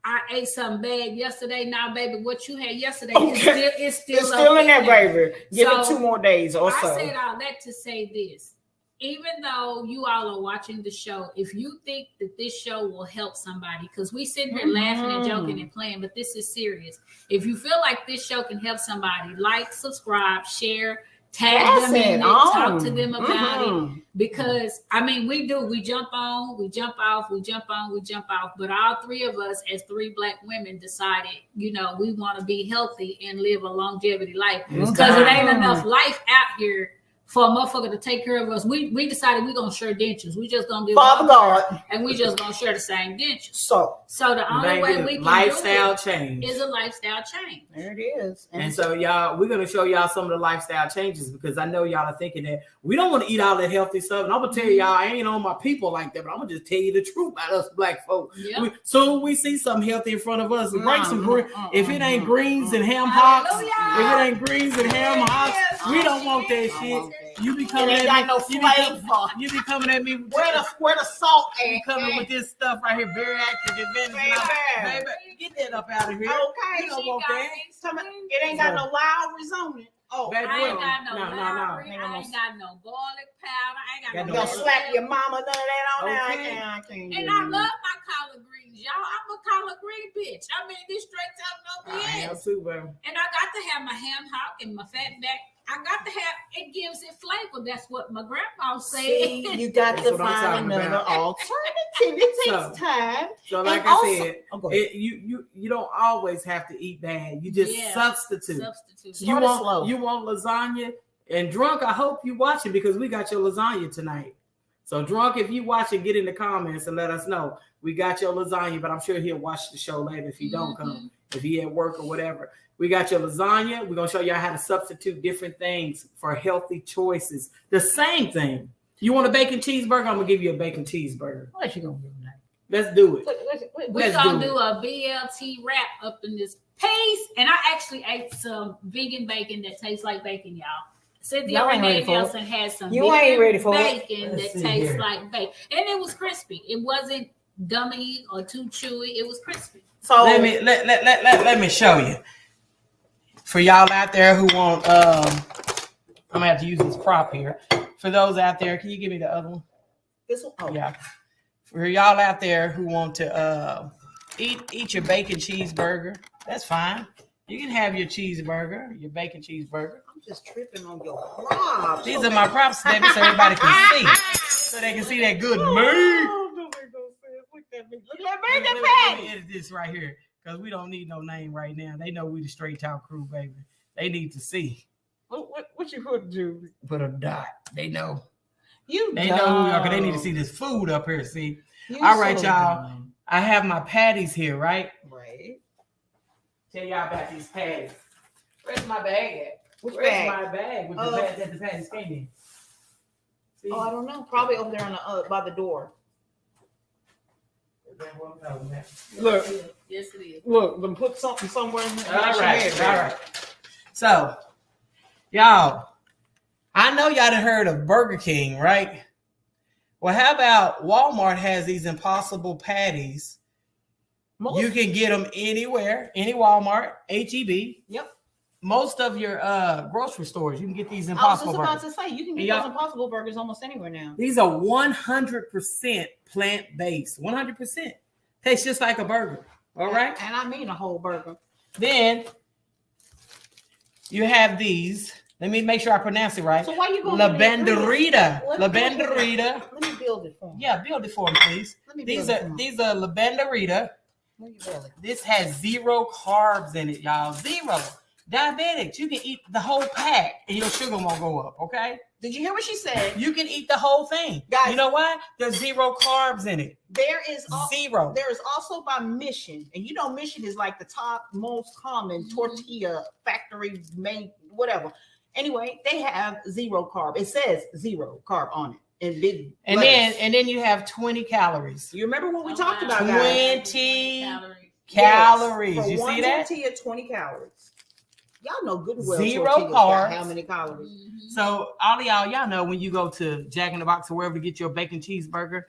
[SPEAKER 3] I ate some bad yesterday. Now, baby, what you had yesterday it's still
[SPEAKER 2] in there, baby. Give it 2 more days or so.
[SPEAKER 3] I said all that to say this. Even though you all are watching the show, if you think that this show will help somebody, because we sitting here laughing and joking and playing, but this is serious. If you feel like this show can help somebody, like, subscribe, share, tag them in it, talk to them about it. Because, I mean, we jump on, we jump off, we jump on, we jump off. But all 3 of us, as 3 Black women, decided, we want to be healthy and live a longevity life. Because it ain't enough life out here for a motherfucker to take care of us. We decided we're gonna share dentures. We just gonna give
[SPEAKER 2] Father God,
[SPEAKER 3] and we just gonna share the same dentures.
[SPEAKER 2] So
[SPEAKER 3] the only way we can
[SPEAKER 1] lifestyle
[SPEAKER 3] do it
[SPEAKER 1] change
[SPEAKER 3] is a lifestyle change.
[SPEAKER 2] there it is.
[SPEAKER 1] And so y'all, we're gonna show y'all some of the lifestyle changes because I know y'all are thinking that we don't want to eat all that healthy stuff. And I'm gonna tell y'all, I ain't on my people like that, but I'm gonna just tell you the truth about us black folk.
[SPEAKER 3] Yep.
[SPEAKER 1] Soon we see something healthy in front of us, break some green. If it ain't greens and ham hocks, if it ain't greens and ham hocks, we don't want that shit. You be coming at me. You be coming at me.
[SPEAKER 2] Where the salt
[SPEAKER 1] ain't coming with this stuff right here, very active advantage. Baby, get that up out of here.
[SPEAKER 2] Okay,
[SPEAKER 1] you don't want that.
[SPEAKER 2] It ain't got no loud rezoning. Oh,
[SPEAKER 3] I ain't got no
[SPEAKER 1] no.
[SPEAKER 3] I ain't got no garlic powder. I ain't got
[SPEAKER 2] you
[SPEAKER 3] no
[SPEAKER 2] gonna slap your mama, none of that on there.
[SPEAKER 1] Okay.
[SPEAKER 2] I can't.
[SPEAKER 3] And I love my collard greens, y'all. I'm a collard green bitch. I mean, this straight up no BS.
[SPEAKER 1] I am too, baby.
[SPEAKER 3] And I got to have my ham hock and my fat back. I got to have it, gives it flavor. That's what my grandpa said.
[SPEAKER 2] See, you got to find another alternative. It takes time.
[SPEAKER 1] So, like I said, you don't always have to eat bad. You just substitute. You want lasagna and drunk. I hope you watching because we got your lasagna tonight. So drunk, if you watch it, get in the comments and let us know. We got your lasagna, but I'm sure he'll watch the show later if he don't come, if he at work or whatever. We got your lasagna. We're going to show you how to substitute different things for healthy choices. The same thing. You want a bacon cheeseburger? I'm going to give you a bacon cheeseburger.
[SPEAKER 2] What you going to do now?
[SPEAKER 1] Let's do it.
[SPEAKER 3] We're going to do a BLT wrap up in this piece. And I actually ate some vegan bacon that tastes like bacon, y'all. Cynthia Renee Nelson has some vegan bacon that tastes like bacon. And it was crispy. It wasn't gummy or too chewy. It was crispy.
[SPEAKER 1] So let me show you. For y'all out there who want, I'm gonna have to use this prop here. For those out there, can you give me the other one?
[SPEAKER 2] This one? Oh.
[SPEAKER 1] Yeah. For y'all out there who want to eat your bacon cheeseburger, that's fine. You can have your cheeseburger, your bacon cheeseburger.
[SPEAKER 2] I'm just tripping on your props.
[SPEAKER 1] These are my props, baby, so everybody can see. So they can see that good meat.
[SPEAKER 2] Look at me.
[SPEAKER 1] Let me edit this right here. Because we don't need no name right now. They know we the Straight Talk crew, baby. They need to see.
[SPEAKER 2] What you put, Julie?
[SPEAKER 1] Put a dot. They know.
[SPEAKER 2] They
[SPEAKER 1] know who we are because they need to see this food up here. See? All right, y'all. Dumb. I have my patties here, right?
[SPEAKER 2] Right.
[SPEAKER 1] Tell y'all about these patties. Where's my bag at?
[SPEAKER 2] Where's
[SPEAKER 1] my bag with the bag that the patties came in?
[SPEAKER 2] See? Oh, I don't know. Probably over there on the by the door. Look.
[SPEAKER 3] Yes, it is.
[SPEAKER 2] Look, then put something somewhere in there.
[SPEAKER 1] All right. So, y'all, I know y'all done heard of Burger King, right? Well, how about Walmart has these impossible patties? You can get them anywhere, any Walmart, HEB.
[SPEAKER 2] Yep.
[SPEAKER 1] Most of your grocery stores, you can get these impossible burgers.
[SPEAKER 2] I was just about to say, you can get those impossible burgers almost anywhere now.
[SPEAKER 1] These are 100% plant-based. 100%. Tastes just like a burger. All right?
[SPEAKER 2] And I mean a whole burger.
[SPEAKER 1] Then you have these. Let me make sure I pronounce it right.
[SPEAKER 2] So why you going
[SPEAKER 1] La Banderita.
[SPEAKER 2] Let me build it for him.
[SPEAKER 1] Yeah, build it for him, please. These are La Banderita. This has 0 carbs in it, y'all. 0. Diabetics, you can eat the whole pack and your sugar won't go up, okay?
[SPEAKER 2] Did you hear what she said?
[SPEAKER 1] You can eat the whole thing. Guys, you know why? There's 0 carbs in it.
[SPEAKER 2] There is
[SPEAKER 1] 0.
[SPEAKER 2] There is also by Mission, and you know Mission is like the top most common tortilla factory made whatever. Anyway, they have 0 carb. It says 0 carb on it in big.
[SPEAKER 1] And then you have 20 calories.
[SPEAKER 2] You remember what we talked about?
[SPEAKER 1] 20 calories.
[SPEAKER 2] Yes,
[SPEAKER 1] you see that?
[SPEAKER 2] Tortilla, 20 calories. Y'all know good and well
[SPEAKER 1] 0 carbs.
[SPEAKER 2] How many calories?
[SPEAKER 3] Mm-hmm.
[SPEAKER 1] So all of y'all know when you go to Jack in the Box or wherever to get your bacon cheeseburger,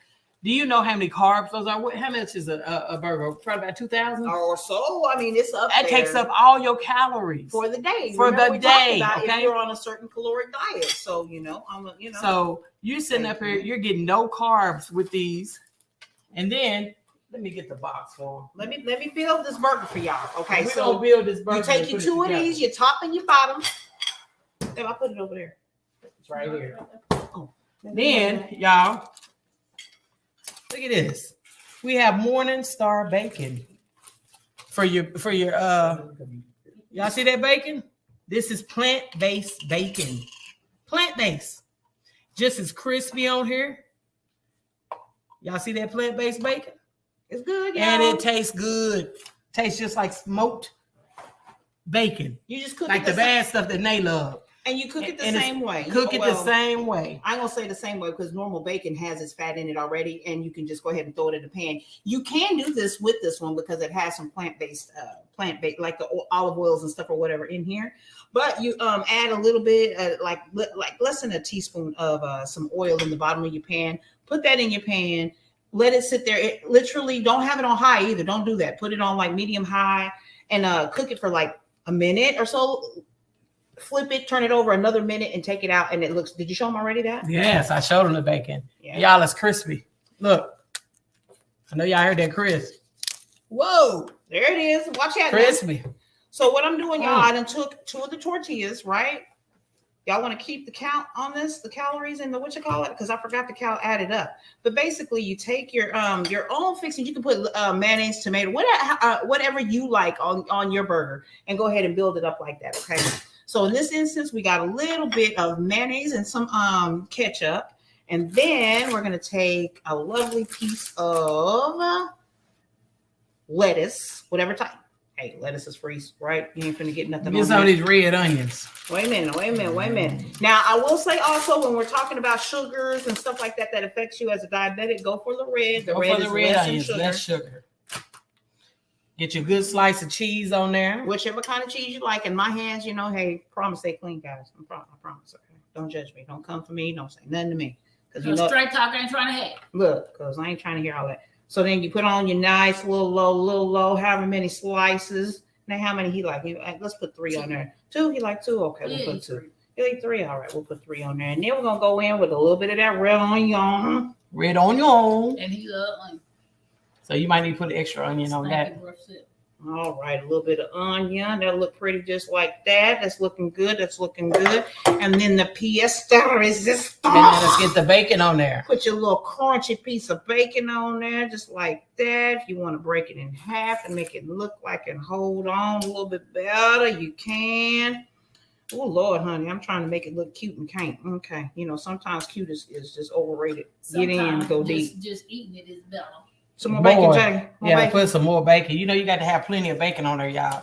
[SPEAKER 1] do you know how many carbs those are? How much is a burger? Probably about 2,000
[SPEAKER 2] or so. I mean, it's up
[SPEAKER 1] that
[SPEAKER 2] there.
[SPEAKER 1] Takes up all your calories
[SPEAKER 2] for the day.
[SPEAKER 1] For the day, okay?
[SPEAKER 2] If you're on a certain caloric diet, so
[SPEAKER 1] So you're sitting up here, you're getting no carbs with these, and then. Let me get the box for
[SPEAKER 2] them. Let me build this burger for y'all. Okay,
[SPEAKER 1] we're gonna build this burger.
[SPEAKER 2] You take your 2 of these, your top and your bottom. Then I put it over there.
[SPEAKER 1] It's right here. Oh. Then y'all, look at this. We have Morning Star bacon for your y'all see that bacon? This is plant-based bacon. Plant-based. Just as crispy on here. Y'all see that plant-based bacon?
[SPEAKER 2] It's good, y'all.
[SPEAKER 1] And it tastes good. Tastes just like smoked bacon.
[SPEAKER 2] You just cook
[SPEAKER 1] like
[SPEAKER 2] it
[SPEAKER 1] the bad stuff that they love.
[SPEAKER 2] And you cook it the same way.
[SPEAKER 1] Cook it the same way.
[SPEAKER 2] I'm going to say the same way because normal bacon has its fat in it already, and you can just go ahead and throw it in the pan. You can do this with this one because it has some plant-based, like the olive oils and stuff or whatever in here. But you add a little bit, like less than a teaspoon of some oil in the bottom of your pan. Put that in your pan. Let it sit there. It literally don't have it on high either. Don't do that. Put it on like medium high and cook it for like a minute or so. Flip it, turn it over another minute, and take it out. And it looks. Did you show them already that?
[SPEAKER 1] Yes, I showed them the bacon. Yeah. Y'all, it's crispy. Look, I know y'all heard that crisp.
[SPEAKER 2] Whoa, there it is. Watch out,
[SPEAKER 1] crispy.
[SPEAKER 2] So what I'm doing, y'all, I done took 2 of the tortillas, right? Y'all want to keep the count on this, the calories and the what you call it, because I forgot to add it up. But basically, you take your own fixing. You can put mayonnaise, tomato, whatever you like on your burger, and go ahead and build it up like that. Okay. So in this instance, we got a little bit of mayonnaise and some ketchup. And then we're going to take a lovely piece of lettuce, whatever type. Hey, lettuce is free, right? You ain't finna get nothing.
[SPEAKER 1] Get some of these red onions.
[SPEAKER 2] Wait a minute. Now, I will say also, when we're talking about sugars and stuff like that, that affects you as a diabetic, go for the red. The red is less sugar.
[SPEAKER 1] Get your good slice of cheese on there.
[SPEAKER 2] Whichever kind of cheese you like. In my hands, you know, hey, promise stay clean, guys. I promise. Okay? Don't judge me. Don't come for me. Don't say nothing to me.
[SPEAKER 3] Because you know, straight talk ain't trying to have.
[SPEAKER 2] Look, because I ain't trying to hear all that. So then you put on your nice little low, however many slices. Now, how many he like? Let's put 3 on there. 2? He like 2? Okay, we'll put 2. He like 3? All right, we'll put 3 on there. And then we're going to go in with a little bit of that red onion.
[SPEAKER 3] And he loves onion.
[SPEAKER 1] So you might need to put an extra onion on that.
[SPEAKER 2] All right, a little bit of onion. That'll look pretty just like that. That's looking good. And then the pièce de résistance.
[SPEAKER 1] Let's get the bacon on there.
[SPEAKER 2] Put your little crunchy piece of bacon on there, just like that. If you want to break it in half and make it look like and hold on a little bit better, you can. Oh, Lord, honey, I'm trying to make it look cute and can't. Okay, you know, sometimes cute is just overrated. Get in, go deep.
[SPEAKER 3] Just eating it is better.
[SPEAKER 2] Some more bacon, Jay.
[SPEAKER 1] Put some more bacon. You know, you got to have plenty of bacon on there, y'all.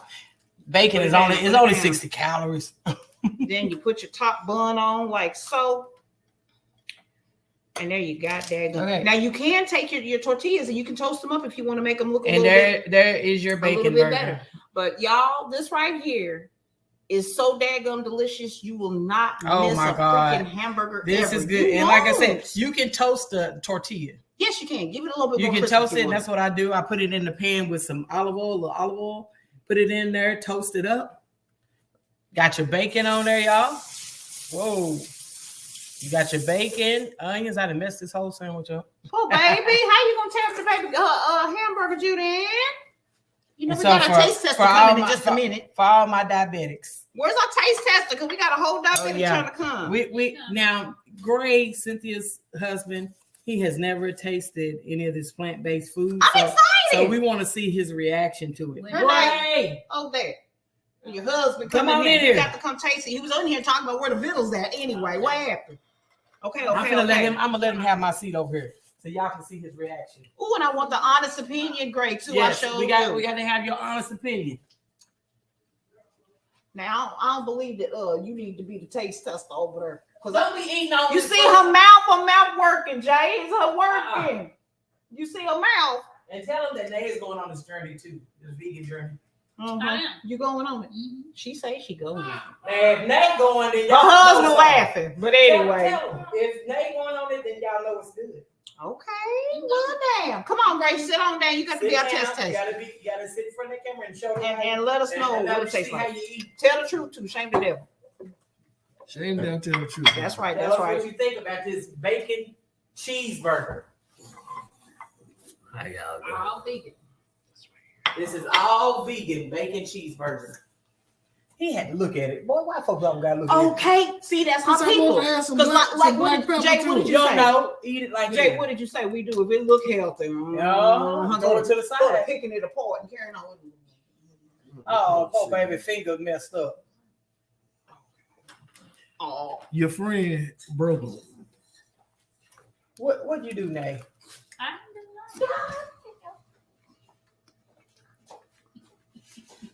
[SPEAKER 1] Bacon is only 60 calories.
[SPEAKER 2] Then you put your top bun on like so. And there you got that. Okay. Now you can take your tortillas and you can toast them up if you want to make them look a little bit.
[SPEAKER 1] There is your bacon burger. Better.
[SPEAKER 2] But y'all, this right here is so daggum delicious. You will not miss a freaking hamburger.
[SPEAKER 1] This is good. And like I said, you can toast the tortilla.
[SPEAKER 2] Yes, you can. Give it a little bit more.
[SPEAKER 1] You can toast it, and that's what I do. I put it in the pan with some olive oil, put it in there, toast it up. Got your bacon on there, y'all. Whoa. You got your bacon, onions. I done messed this whole sandwich up.
[SPEAKER 2] Oh, baby. How you going to test the baby hamburger, Judy? You know, we got a taste tester coming in just a minute.
[SPEAKER 1] For all my diabetics.
[SPEAKER 2] Where's our taste tester? Because we got a whole diabetic trying to come.
[SPEAKER 1] Now, Gray, Cynthia's husband, he has never tasted any of this plant-based food.
[SPEAKER 2] I'm excited.
[SPEAKER 1] So we want to see his reaction to it.
[SPEAKER 2] Gray. Oh, there. Your husband
[SPEAKER 1] come on in here.
[SPEAKER 2] You got to come taste it. He was on here talking about where the vittles at anyway. What happened? Okay. I'm gonna
[SPEAKER 1] let him have my seat over here so y'all can see his reaction.
[SPEAKER 2] Oh, and I want the honest opinion, Gray, too.
[SPEAKER 1] Yes, we got to have your honest opinion.
[SPEAKER 2] Now I don't believe that you need to be the taste tester over there.
[SPEAKER 1] Don't be eating on
[SPEAKER 2] you see her mouth working, Jay. It's her working. You see her mouth.
[SPEAKER 1] And tell him that Nay is going on this journey too, this vegan journey.
[SPEAKER 2] You going on it? Mm-hmm. She say she going.
[SPEAKER 1] If Nay going, then
[SPEAKER 2] her husband laughing. But anyway,
[SPEAKER 1] tell him. If Nay going on it, then y'all know it's good.
[SPEAKER 2] Okay, well, damn. Come on, Grace, sit on down. You got to be our test test.
[SPEAKER 1] You gotta sit in front of the camera and show them.
[SPEAKER 2] And let us know what it tastes like. Tell the truth too. Shame the devil.
[SPEAKER 4] Shame them, tell the truth.
[SPEAKER 2] That's right.
[SPEAKER 1] That's right. What you think about this bacon cheeseburger?
[SPEAKER 4] How y'all go?
[SPEAKER 3] All vegan.
[SPEAKER 1] This is all vegan bacon cheeseburger. He had to look at it. Boy, why folks don't gotta look at it?
[SPEAKER 2] Okay, see, that's how people. Because like what did Jay, what did you say?
[SPEAKER 1] Know, eat it like
[SPEAKER 2] Jay, what did you say? We do if it look healthy.
[SPEAKER 1] Throw it to the side.
[SPEAKER 2] Picking it apart and carrying on.
[SPEAKER 1] Oh, poor baby finger messed up. Oh,
[SPEAKER 4] Your friend broke them.
[SPEAKER 1] what'd you do, Nay?
[SPEAKER 3] I don't know.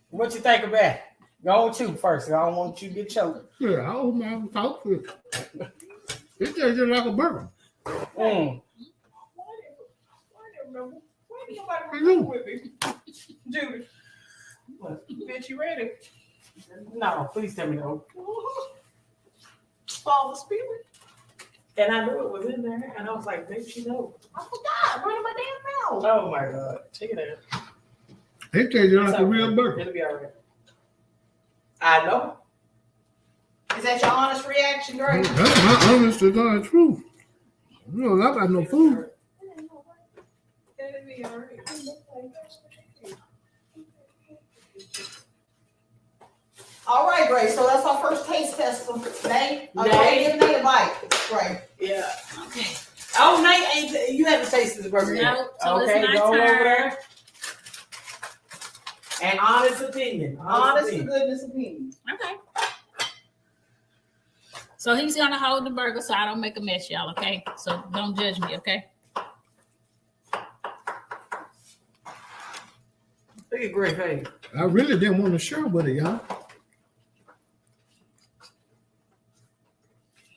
[SPEAKER 1] What you think of that? Go on shoot first. I don't want you to get choked.
[SPEAKER 4] Yeah, I hope my talk to it. It tastes just like a burger.
[SPEAKER 1] Mm.
[SPEAKER 2] Judy. Bitch, you ready?
[SPEAKER 1] No, please tell me no.
[SPEAKER 2] Follow the spirit.
[SPEAKER 1] And I knew it was in there, and I was like, maybe she knows.
[SPEAKER 2] I forgot. Right in my damn mouth.
[SPEAKER 1] Oh my God. Check it out.
[SPEAKER 4] It tastes just like
[SPEAKER 1] It's
[SPEAKER 4] a real
[SPEAKER 1] okay.
[SPEAKER 4] burger.
[SPEAKER 1] It'll be all right. I know.
[SPEAKER 2] Is that your honest reaction, Dre?
[SPEAKER 4] That's my honest to God truth. You know, I got no food.
[SPEAKER 2] It'll be all right. All right, Gray. So that's our first taste test for Nay.
[SPEAKER 1] Nay.
[SPEAKER 2] Give Nay a bite, Gray.
[SPEAKER 1] Yeah.
[SPEAKER 3] Okay.
[SPEAKER 1] Oh, Nate, ain't you haven't tasted the burger yet?
[SPEAKER 3] No, so
[SPEAKER 1] Okay,
[SPEAKER 3] it's my
[SPEAKER 1] go over
[SPEAKER 3] turn.
[SPEAKER 1] there. An honest opinion.
[SPEAKER 2] Honest to goodness opinion.
[SPEAKER 3] Okay. So he's gonna hold the burger so I don't make a mess, y'all. Okay. So don't judge me. Okay.
[SPEAKER 1] Look at Greg. Hey.
[SPEAKER 4] I really didn't want to share with it, y'all.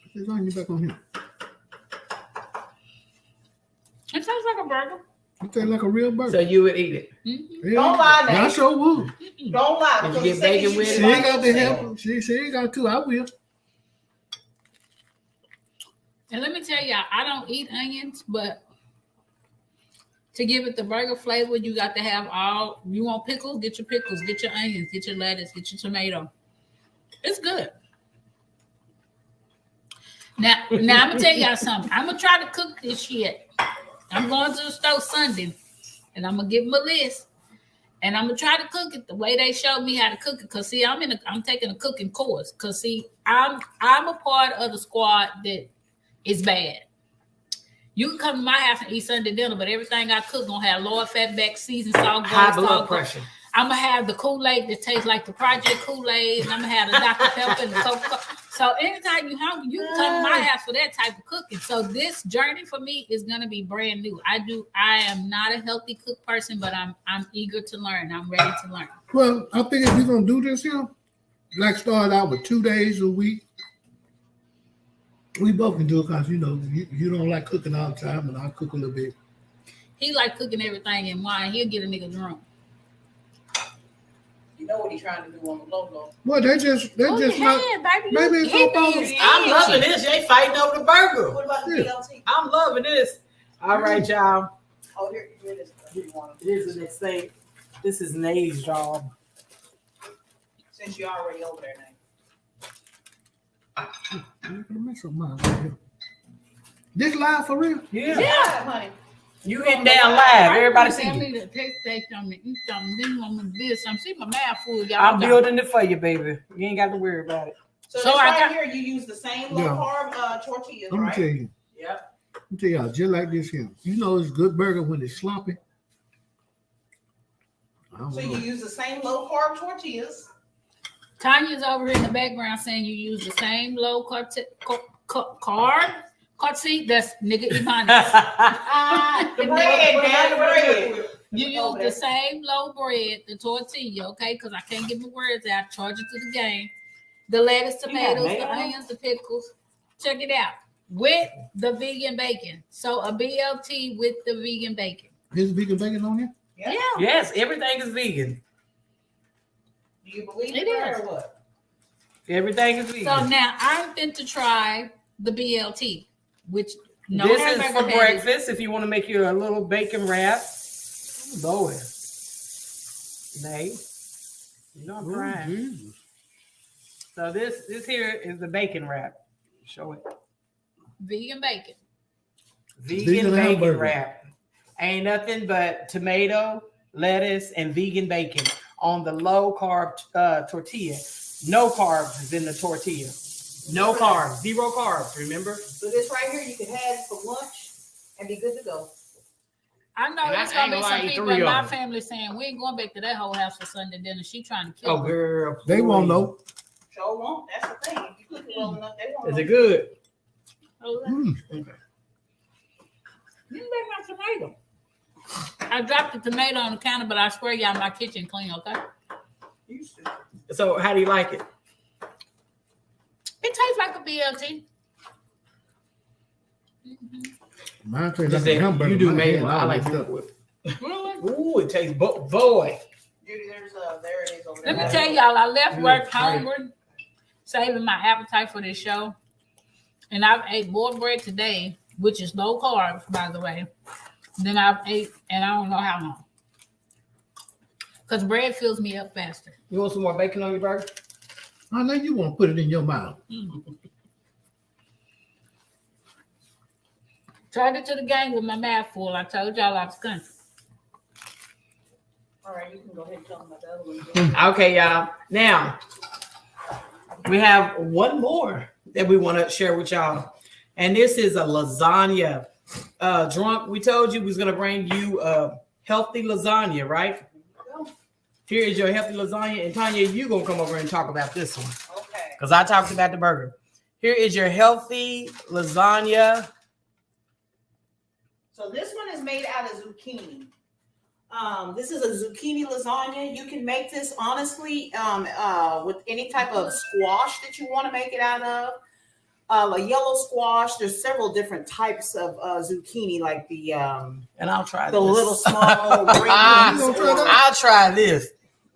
[SPEAKER 4] Put this onion back on here.
[SPEAKER 3] It tastes like a burger.
[SPEAKER 4] It tastes like a real burger.
[SPEAKER 1] So you would eat it.
[SPEAKER 3] Mm-hmm.
[SPEAKER 4] Yeah,
[SPEAKER 2] Don't lie,
[SPEAKER 4] I
[SPEAKER 2] Nate.
[SPEAKER 4] sure would.
[SPEAKER 2] Don't lie.
[SPEAKER 1] Did you
[SPEAKER 2] because
[SPEAKER 1] get
[SPEAKER 2] the
[SPEAKER 1] bacon
[SPEAKER 2] second
[SPEAKER 1] with
[SPEAKER 2] you
[SPEAKER 1] it?
[SPEAKER 4] She
[SPEAKER 2] get
[SPEAKER 4] ain't got the
[SPEAKER 2] yourself-
[SPEAKER 4] help. She ain't got to. I will.
[SPEAKER 3] And let me tell y'all, I don't eat onions, but to give it the burger flavor, you got to have all. You want pickles? Get your onions, get your lettuce, get your tomato. It's good. Now I'm gonna tell y'all something. I'm gonna try to cook this shit. I'm going to the store Sunday, and I'm gonna give them a list, and I'm gonna try to cook it the way they showed me how to cook it. Cause see, I'm taking a cooking course. Cause see, I'm a part of the squad that is bad. You can come to my house and eat Sunday dinner, but everything I cook gonna have lower fat back, seasoned salt,
[SPEAKER 1] High
[SPEAKER 3] gold,
[SPEAKER 1] blood
[SPEAKER 3] salt,
[SPEAKER 1] pressure.
[SPEAKER 3] I'm gonna have the Kool-Aid that tastes like the Project Kool-Aid, and I'm gonna have the Dr. Pepper and the Coca-Cola. So anytime you hungry, you can come to my house for that type of cooking. So this journey for me is gonna be brand new. I am not a healthy cook person, but I'm eager to learn. I'm ready to learn.
[SPEAKER 4] Well, I think if we're gonna do this here, like start out with 2 days a week. We both can do it because you know you don't like cooking all the time, and I cook a little bit.
[SPEAKER 3] He like cooking everything in wine. He'll get a nigga drunk.
[SPEAKER 2] You know what he's trying to do on the low.
[SPEAKER 4] Well, they just
[SPEAKER 3] Go
[SPEAKER 4] not.
[SPEAKER 3] ahead, baby.
[SPEAKER 4] Maybe
[SPEAKER 3] You
[SPEAKER 4] it's
[SPEAKER 3] give
[SPEAKER 4] all
[SPEAKER 3] me
[SPEAKER 4] about-
[SPEAKER 3] his
[SPEAKER 1] I'm loving
[SPEAKER 3] energy.
[SPEAKER 1] this. You ain't fighting over the burger.
[SPEAKER 2] What about the
[SPEAKER 4] Yeah.
[SPEAKER 2] BLT?
[SPEAKER 1] I'm loving this. All right, y'all.
[SPEAKER 2] Oh, here it is. Here you want it.
[SPEAKER 1] Here's the next thing. This is Nay's job.
[SPEAKER 2] Since you're already over there, Nate.
[SPEAKER 4] I'm gonna mess up mine right here. This live for real?
[SPEAKER 1] Yeah.
[SPEAKER 2] Yeah, honey.
[SPEAKER 1] You getting down live. Everybody see
[SPEAKER 3] Tell
[SPEAKER 1] you.
[SPEAKER 3] me to taste something, eat something, then you want me to do something. See my mouth full, y'all.
[SPEAKER 1] I'm building it for you, baby. You ain't got to worry about it.
[SPEAKER 2] So,
[SPEAKER 3] So
[SPEAKER 2] this
[SPEAKER 3] I
[SPEAKER 2] right
[SPEAKER 3] got-
[SPEAKER 2] here, you use the same low
[SPEAKER 4] Yeah.
[SPEAKER 2] carb tortillas,
[SPEAKER 4] Let me
[SPEAKER 2] right?
[SPEAKER 4] tell you.
[SPEAKER 1] Yep.
[SPEAKER 4] Let me tell y'all, just like this here. You know it's good burger when it's sloppy. I don't
[SPEAKER 2] So
[SPEAKER 4] know.
[SPEAKER 2] you use the same low carb tortillas.
[SPEAKER 3] Tanya's over here in the background saying you use the same low carb. See, that's nigga Ibanez.
[SPEAKER 2] The bread, man, the bread.
[SPEAKER 3] You use
[SPEAKER 2] Over
[SPEAKER 3] the
[SPEAKER 2] there.
[SPEAKER 3] same low bread, the tortilla, okay? Because I can't get my words out. Charge it to the game. The lettuce,
[SPEAKER 1] You got
[SPEAKER 3] tomatoes, the
[SPEAKER 1] mayo?
[SPEAKER 3] onions, the pickles. Check it out. With the vegan bacon. So a BLT with the vegan bacon.
[SPEAKER 4] Is vegan bacon on here?
[SPEAKER 2] Yeah.
[SPEAKER 1] Yes, everything is vegan.
[SPEAKER 2] Do you believe
[SPEAKER 3] It
[SPEAKER 2] it
[SPEAKER 3] is.
[SPEAKER 2] or what?
[SPEAKER 1] Everything is vegan.
[SPEAKER 3] So now I'm going to try the BLT, which no
[SPEAKER 1] this is
[SPEAKER 3] hamburger
[SPEAKER 1] for
[SPEAKER 3] patties.
[SPEAKER 1] breakfast. If you want to make you a little bacon wrap, Lord, Nay, you know I'm
[SPEAKER 4] Oh,
[SPEAKER 1] trying.
[SPEAKER 4] Jesus.
[SPEAKER 1] So this here is the bacon wrap. Show it.
[SPEAKER 3] Vegan bacon.
[SPEAKER 1] Vegan
[SPEAKER 4] Vegan
[SPEAKER 1] bacon
[SPEAKER 4] hamburger.
[SPEAKER 1] wrap. Ain't nothing but tomato, lettuce, and vegan bacon on the low carb tortilla. No carbs is in the tortilla. No carbs, 0 carbs. Remember?
[SPEAKER 2] So this right here, you can have for lunch and be good to go.
[SPEAKER 3] I know
[SPEAKER 1] And
[SPEAKER 3] there's
[SPEAKER 1] I
[SPEAKER 3] gonna
[SPEAKER 1] ain't
[SPEAKER 3] be
[SPEAKER 1] gonna
[SPEAKER 3] some
[SPEAKER 1] lie,
[SPEAKER 3] people
[SPEAKER 1] 3
[SPEAKER 3] in
[SPEAKER 1] of
[SPEAKER 3] my
[SPEAKER 1] them.
[SPEAKER 3] family saying we ain't going back to that whole house for Sunday dinner. She trying to kill
[SPEAKER 1] Oh,
[SPEAKER 3] me.
[SPEAKER 1] girl.
[SPEAKER 4] They won't
[SPEAKER 1] please.
[SPEAKER 4] know.
[SPEAKER 2] Sure won't. That's the thing. If you cook it well enough, they won't.
[SPEAKER 1] Is it good?
[SPEAKER 4] Mm.
[SPEAKER 1] Okay.
[SPEAKER 3] You make my tomato. I dropped the tomato on the counter, but I swear y'all my kitchen clean, okay?
[SPEAKER 2] You should.
[SPEAKER 1] So how do you like it?
[SPEAKER 3] It tastes like a BLT.
[SPEAKER 4] Mine tastes
[SPEAKER 1] Just
[SPEAKER 4] like a
[SPEAKER 1] that
[SPEAKER 4] hamburger.
[SPEAKER 1] you do
[SPEAKER 4] My
[SPEAKER 1] make
[SPEAKER 4] head
[SPEAKER 1] it. I
[SPEAKER 4] all
[SPEAKER 1] like
[SPEAKER 4] messed up.
[SPEAKER 1] it.
[SPEAKER 3] Really?
[SPEAKER 1] Ooh, it tastes boy.
[SPEAKER 2] Judy, there it is over there.
[SPEAKER 3] Let me tell y'all, I left work
[SPEAKER 1] Right.
[SPEAKER 3] hungry, saving my appetite for this show. And I've ate more bread today, which is low carbs, by the way, than I've ate, and I don't know how long. Because bread fills me up faster.
[SPEAKER 1] You want some more bacon on your burger?
[SPEAKER 4] I know you want to put it in your mouth.
[SPEAKER 3] Tried it to the game with my mouth full. I told y'all I was country.
[SPEAKER 2] All right, you can go ahead and tell them about the other one.
[SPEAKER 1] Okay, y'all. Now we have one more that we want to share with y'all, and this is a lasagna. Drunk, we told you we was gonna bring you a healthy lasagna, right? Here is your healthy lasagna, and Tanya, you gonna come over and talk about this one
[SPEAKER 2] Okay.
[SPEAKER 1] because I talked about the burger. Here is your healthy lasagna.
[SPEAKER 2] So this one is made out of zucchini. This is a zucchini lasagna. You can make this honestly with any type of squash that you want to make it out of. A yellow squash. There's several different types of zucchini, like the
[SPEAKER 1] And I'll try
[SPEAKER 2] the
[SPEAKER 1] this.
[SPEAKER 2] little small greens.
[SPEAKER 4] You gonna try that?
[SPEAKER 1] I'll try this.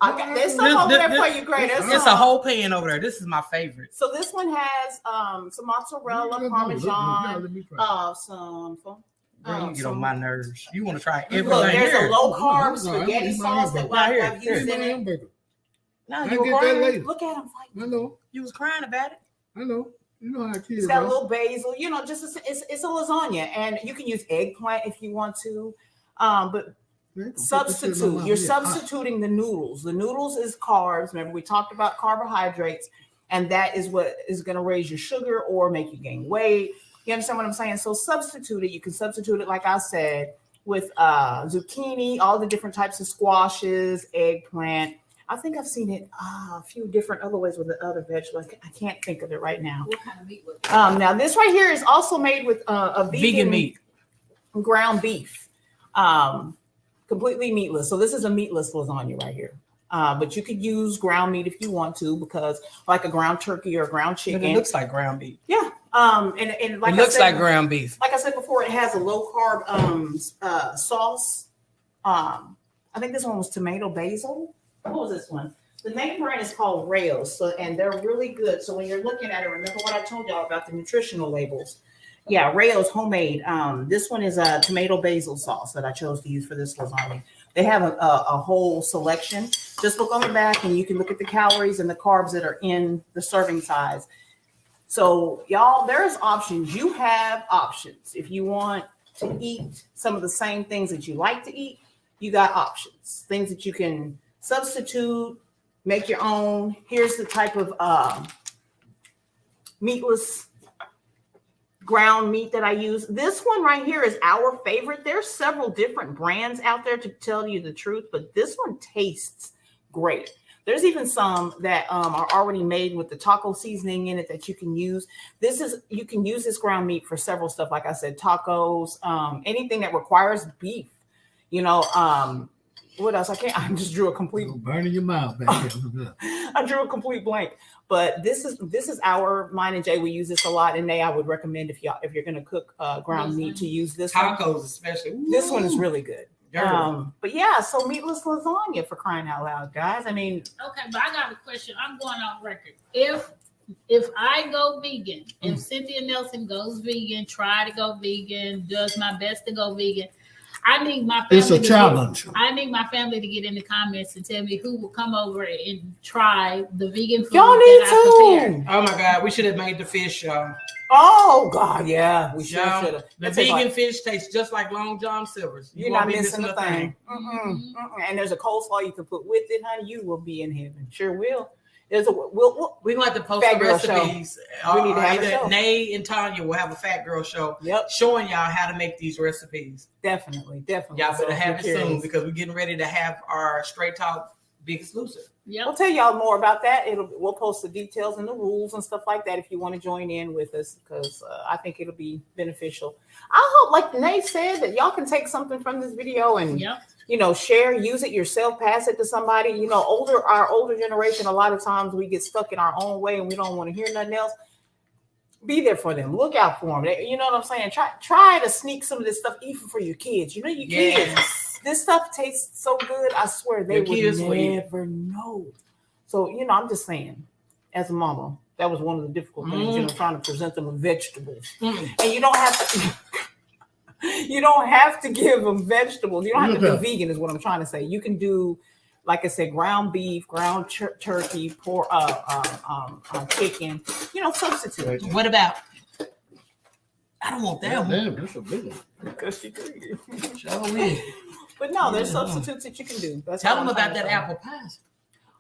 [SPEAKER 2] I got, there's some over there for you, Gray. There's
[SPEAKER 1] It's
[SPEAKER 2] some.
[SPEAKER 1] a whole pan over there. This is my favorite.
[SPEAKER 2] So this one has some mozzarella,
[SPEAKER 4] Let
[SPEAKER 2] parmesan,
[SPEAKER 4] me try.
[SPEAKER 2] some.
[SPEAKER 1] Girl, you get on my nerves. You want to try everything
[SPEAKER 2] Look, there's
[SPEAKER 1] here.
[SPEAKER 2] a low carb
[SPEAKER 4] No,
[SPEAKER 2] spaghetti
[SPEAKER 4] I'm
[SPEAKER 2] sauce that
[SPEAKER 1] Right here.
[SPEAKER 2] I've
[SPEAKER 4] Eat
[SPEAKER 2] used
[SPEAKER 4] my
[SPEAKER 2] in it.
[SPEAKER 4] hamburger.
[SPEAKER 1] No,
[SPEAKER 4] I
[SPEAKER 1] you
[SPEAKER 4] get
[SPEAKER 1] were
[SPEAKER 4] that
[SPEAKER 1] crying.
[SPEAKER 4] later.
[SPEAKER 2] Look at him fighting.
[SPEAKER 4] I know.
[SPEAKER 1] You was crying about it.
[SPEAKER 4] I know. You know how kids
[SPEAKER 2] It's got a
[SPEAKER 4] are.
[SPEAKER 2] little basil, it's a lasagna, and you can use eggplant if you want to. But
[SPEAKER 4] Man, put this shit in my
[SPEAKER 2] substitute,
[SPEAKER 4] mouth.
[SPEAKER 2] you're
[SPEAKER 4] Yeah.
[SPEAKER 2] substituting the noodles. The noodles is carbs. Remember, we talked about carbohydrates, and that is what is going to raise your sugar or make you gain weight. You understand what I'm saying? So substitute it. You can substitute it, like I said, with zucchini, all the different types of squashes, eggplant. I think I've seen it a few different other ways with the other vegetables. I can't think of it right now.
[SPEAKER 3] What kind of meat was it?
[SPEAKER 2] Now this right here is also made with a
[SPEAKER 1] Vegan meat.
[SPEAKER 2] ground beef, completely meatless. So this is a meatless lasagna right here. But you could use ground meat if you want to, because like a ground turkey or a ground chicken.
[SPEAKER 1] It looks like ground beef.
[SPEAKER 2] Yeah. And like
[SPEAKER 1] It looks
[SPEAKER 2] I said,
[SPEAKER 1] like ground beef.
[SPEAKER 2] like I said before, it has a low carb sauce. I think this one was tomato basil. What was this one? The name brand is called Rails, and they're really good. So when you're looking at it, remember what I told y'all about the nutritional labels. Yeah, Rails homemade. This one is a tomato basil sauce that I chose to use for this lasagna. They have a whole selection. Just look on the back, and you can look at the calories and the carbs that are in the serving size. So y'all, there's options. You have options. If you want to eat some of the same things that you like to eat, you got options. Things that you can substitute, make your own. Here's the type of meatless ground meat that I use. This one right here is our favorite. There's several different brands out there, to tell you the truth, but this one tastes great. There's even some that are already made with the taco seasoning in it that you can use. You can use this ground meat for several stuff. Like I said, tacos, anything that requires beef, what else? I just drew a complete.
[SPEAKER 4] Burning your mouth back there.
[SPEAKER 2] I drew a complete blank. But this is mine and Jay. We use this a lot, and I would recommend if you're gonna cook ground meat to use this one.
[SPEAKER 1] Tacos, especially. Ooh.
[SPEAKER 2] This one is really good.
[SPEAKER 1] Girl.
[SPEAKER 2] But yeah, so meatless lasagna, for crying out loud, guys. I mean,
[SPEAKER 3] Okay, but I got a question. I'm going on record. If I go vegan, if Cynthia Nelson goes vegan, try to go vegan, does my best to go vegan, I need my family.
[SPEAKER 4] It's a challenge.
[SPEAKER 3] I need my family to get in the comments and tell me who will come over and try the vegan food
[SPEAKER 2] y'all need
[SPEAKER 3] that I prepared.
[SPEAKER 2] to.
[SPEAKER 1] Oh my God, we should have made the fish, y'all.
[SPEAKER 2] Oh God, yeah, we should
[SPEAKER 1] Y'all,
[SPEAKER 2] have.
[SPEAKER 1] the vegan fish tastes just like Long John Silver's.
[SPEAKER 2] You're
[SPEAKER 1] won't
[SPEAKER 2] not
[SPEAKER 1] be
[SPEAKER 2] missing a thing.
[SPEAKER 3] Mhm.
[SPEAKER 2] And there's a coleslaw you can put with it, honey. You will be in heaven.Ure will. We'll
[SPEAKER 1] We're going to have to post
[SPEAKER 2] Fat
[SPEAKER 1] the
[SPEAKER 2] girl show.
[SPEAKER 1] recipes.
[SPEAKER 2] We need to have a
[SPEAKER 1] Either
[SPEAKER 2] show.
[SPEAKER 1] Nay and Tanya will have a fat girl show
[SPEAKER 2] Yep,
[SPEAKER 1] showing y'all how to make these recipes.
[SPEAKER 2] definitely.
[SPEAKER 1] Y'all better
[SPEAKER 2] So
[SPEAKER 1] have it
[SPEAKER 2] if you're
[SPEAKER 1] soon
[SPEAKER 2] curious.
[SPEAKER 1] because we're getting ready to have our Straight Talk Biggest Loser.
[SPEAKER 3] Yep.
[SPEAKER 2] We'll tell y'all more about that. We'll post the details and the rules and stuff like that if you want to join in with us, because I think it'll be beneficial. I hope, like Nate said, that y'all can take something from this video and share, use it yourself, pass it to somebody. Our older generation, a lot of times we get stuck in our own way and we don't want to hear nothing else. Be there for them. Look out for them. You know what I'm saying? Try to sneak some of this stuff even for your kids. Your kids. This stuff tastes so good. I swear they would never know. So, I'm just saying, as a mama, that was one of the difficult things, trying to present them with vegetables. And you don't have to give them vegetables. You don't have to be vegan is what I'm trying to say. You can do, like I said, ground beef, ground turkey, pork, chicken, substitute.
[SPEAKER 1] What about? I don't want that one.
[SPEAKER 4] Damn, that's a big one.
[SPEAKER 2] Because she greedy.
[SPEAKER 1] But
[SPEAKER 2] no, there's substitutes that you can do.
[SPEAKER 1] Tell them about that apple pie.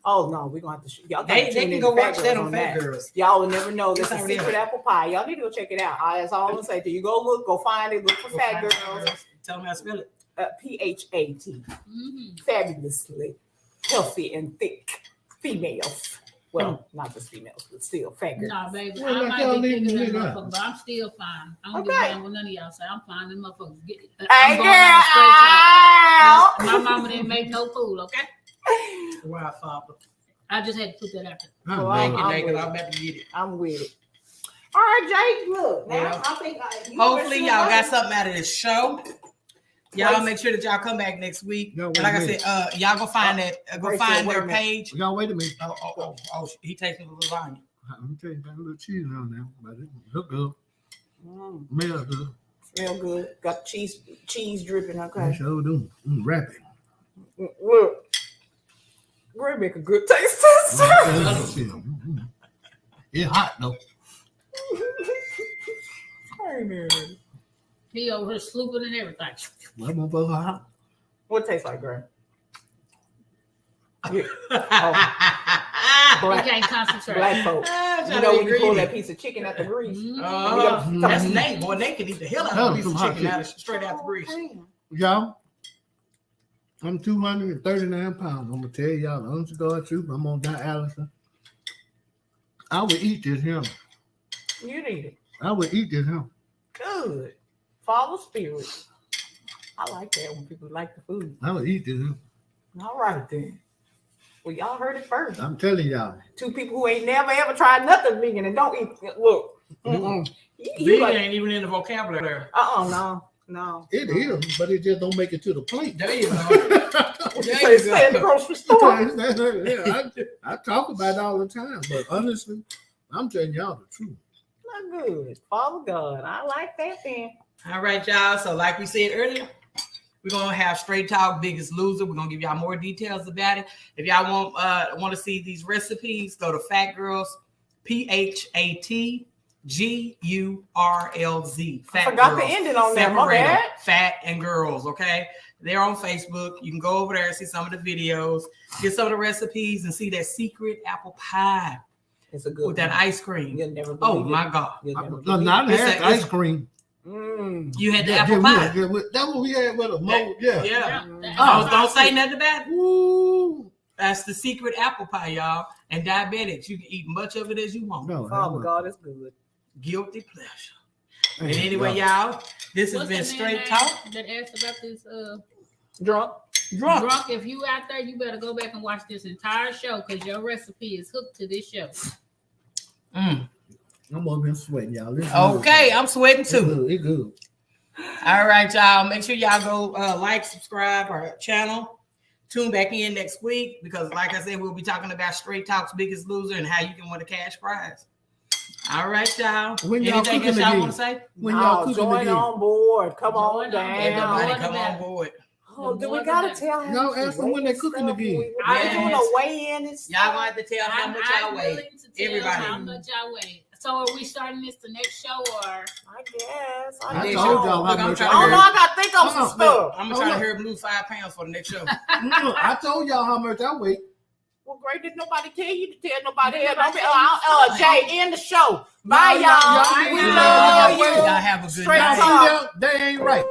[SPEAKER 2] Oh no, we're gonna have to. Y'all
[SPEAKER 1] they can go watch that on Fat Girls.
[SPEAKER 2] Y'all will never know. This is secret apple pie. Y'all need to go check it out. That's all I'm gonna say. Do you go find it? Look for Fat Girls.
[SPEAKER 1] Tell them how to spell it.
[SPEAKER 2] PHAT. Fabulously healthy and thick females. Well, not just females, but still fat girls.
[SPEAKER 3] No, baby. I might be thinking that motherfucker, but I'm still fine. I don't give a damn what none of y'all say. I'm fine. Them motherfuckers get it.
[SPEAKER 2] Hey, girl.
[SPEAKER 3] My mama didn't make no food, okay?
[SPEAKER 1] Wow, Father.
[SPEAKER 3] I just had to put that out there.
[SPEAKER 1] I'm about to get it.
[SPEAKER 2] I'm with it. All right, Jake. Look, now I think
[SPEAKER 1] hopefully y'all got something out of this show. Y'all make sure that y'all come back next week. And like I said, y'all go find their page.
[SPEAKER 4] Y'all wait a minute.
[SPEAKER 1] Oh, he tasting the lasagna.
[SPEAKER 4] I'm telling you, got a little cheese on there, but it look good. Smell good.
[SPEAKER 2] Smell good. Got cheese dripping. Okay.
[SPEAKER 4] I sure do. Wrap it.
[SPEAKER 2] Look, we're make a good taste tester.
[SPEAKER 4] It's hot though.
[SPEAKER 3] He over here slooping and everything.
[SPEAKER 4] That motherfucker hot.
[SPEAKER 2] What tastes like, Gray?
[SPEAKER 3] He can't concentrate.
[SPEAKER 2] Black folks. When you pull that piece of chicken out the grease.
[SPEAKER 1] That's Nate. Boy, Nate can eat the hell out of a piece of chicken straight out the grease.
[SPEAKER 4] Y'all, I'm 239 pounds. I'm going to tell y'all the honest to God truth. I'm on dialysis. I would eat this here.
[SPEAKER 2] You'd eat it.
[SPEAKER 4] I would eat this here.
[SPEAKER 2] Good. Follow spirit. I like that when people like the food.
[SPEAKER 4] I would eat this here.
[SPEAKER 2] All right, then. Well, y'all heard it first.
[SPEAKER 4] I'm telling y'all.
[SPEAKER 2] Two people who ain't never ever tried nothing vegan and don't eat. Look.
[SPEAKER 1] Vegan ain't even in the vocabulary.
[SPEAKER 2] No.
[SPEAKER 4] It is, but it just don't make it to the plate.
[SPEAKER 1] There you go.
[SPEAKER 2] Stay in the grocery store.
[SPEAKER 4] I talk about it all the time, but honestly, I'm telling y'all the truth.
[SPEAKER 2] Not good. Follow God. I like that then.
[SPEAKER 1] All right, y'all. So like we said earlier, we're gonna have Straight Talk Biggest Loser. We're gonna give y'all more details about it. If y'all want to see these recipes, go to Fat Girls, PHATGURLZ. Fat
[SPEAKER 2] I forgot
[SPEAKER 1] Girls.
[SPEAKER 2] to end it on that. My bad.
[SPEAKER 1] Fat and Girls. Okay, they're on Facebook. You can go over there and see some of the videos, get some of the recipes, and see that secret apple pie.
[SPEAKER 2] It's a good
[SPEAKER 1] with that ice cream.
[SPEAKER 2] You'll never
[SPEAKER 1] my God!
[SPEAKER 4] Not ice cream.
[SPEAKER 1] You had the apple pie.
[SPEAKER 4] That's what we had with a mold. Yeah.
[SPEAKER 1] Don't say nothing about it. Ooh, that's the secret apple pie, y'all. And diabetics, you can eat much of it as you want.
[SPEAKER 2] No, oh my God, it's good.
[SPEAKER 1] Guilty pleasure. And anyway, y'all, this has been Straight Talk.
[SPEAKER 3] That asked about this
[SPEAKER 2] drunk.
[SPEAKER 3] If you out there, you better go back and watch this entire show because your recipe is hooked to this show.
[SPEAKER 4] I'm over here sweating, y'all.
[SPEAKER 1] Okay, I'm sweating too.
[SPEAKER 4] It's good.
[SPEAKER 1] All right, y'all. Make sure y'all go like, subscribe our channel. Tune back in next week because, like I said, we'll be talking about Straight Talk's Biggest Loser and how you can win a cash prize. All right, y'all. Anything else y'all want to say?
[SPEAKER 4] When y'all
[SPEAKER 2] join on board. Come on down.
[SPEAKER 1] Everybody come on board.
[SPEAKER 2] Oh, do we gotta tell him?
[SPEAKER 4] Y'all ask them when they're cooking again.
[SPEAKER 2] Are we doing a weigh-in?
[SPEAKER 1] Y'all gonna have to tell how much y'all weigh. Everybody.
[SPEAKER 3] How much y'all weigh. So are we starting this the next show or?
[SPEAKER 2] I guess.
[SPEAKER 4] I told y'all how much
[SPEAKER 2] I gotta think of some stuff.
[SPEAKER 1] I'm gonna try to hear him lose 5 pounds for the next show.
[SPEAKER 4] I told y'all how much I weigh.
[SPEAKER 2] Well, great. Did nobody tell you to tell nobody else? Jay, end the show. Bye, y'all. We love you.
[SPEAKER 1] Y'all have a good
[SPEAKER 2] Straight
[SPEAKER 1] night.
[SPEAKER 2] talk.
[SPEAKER 4] They ain't right.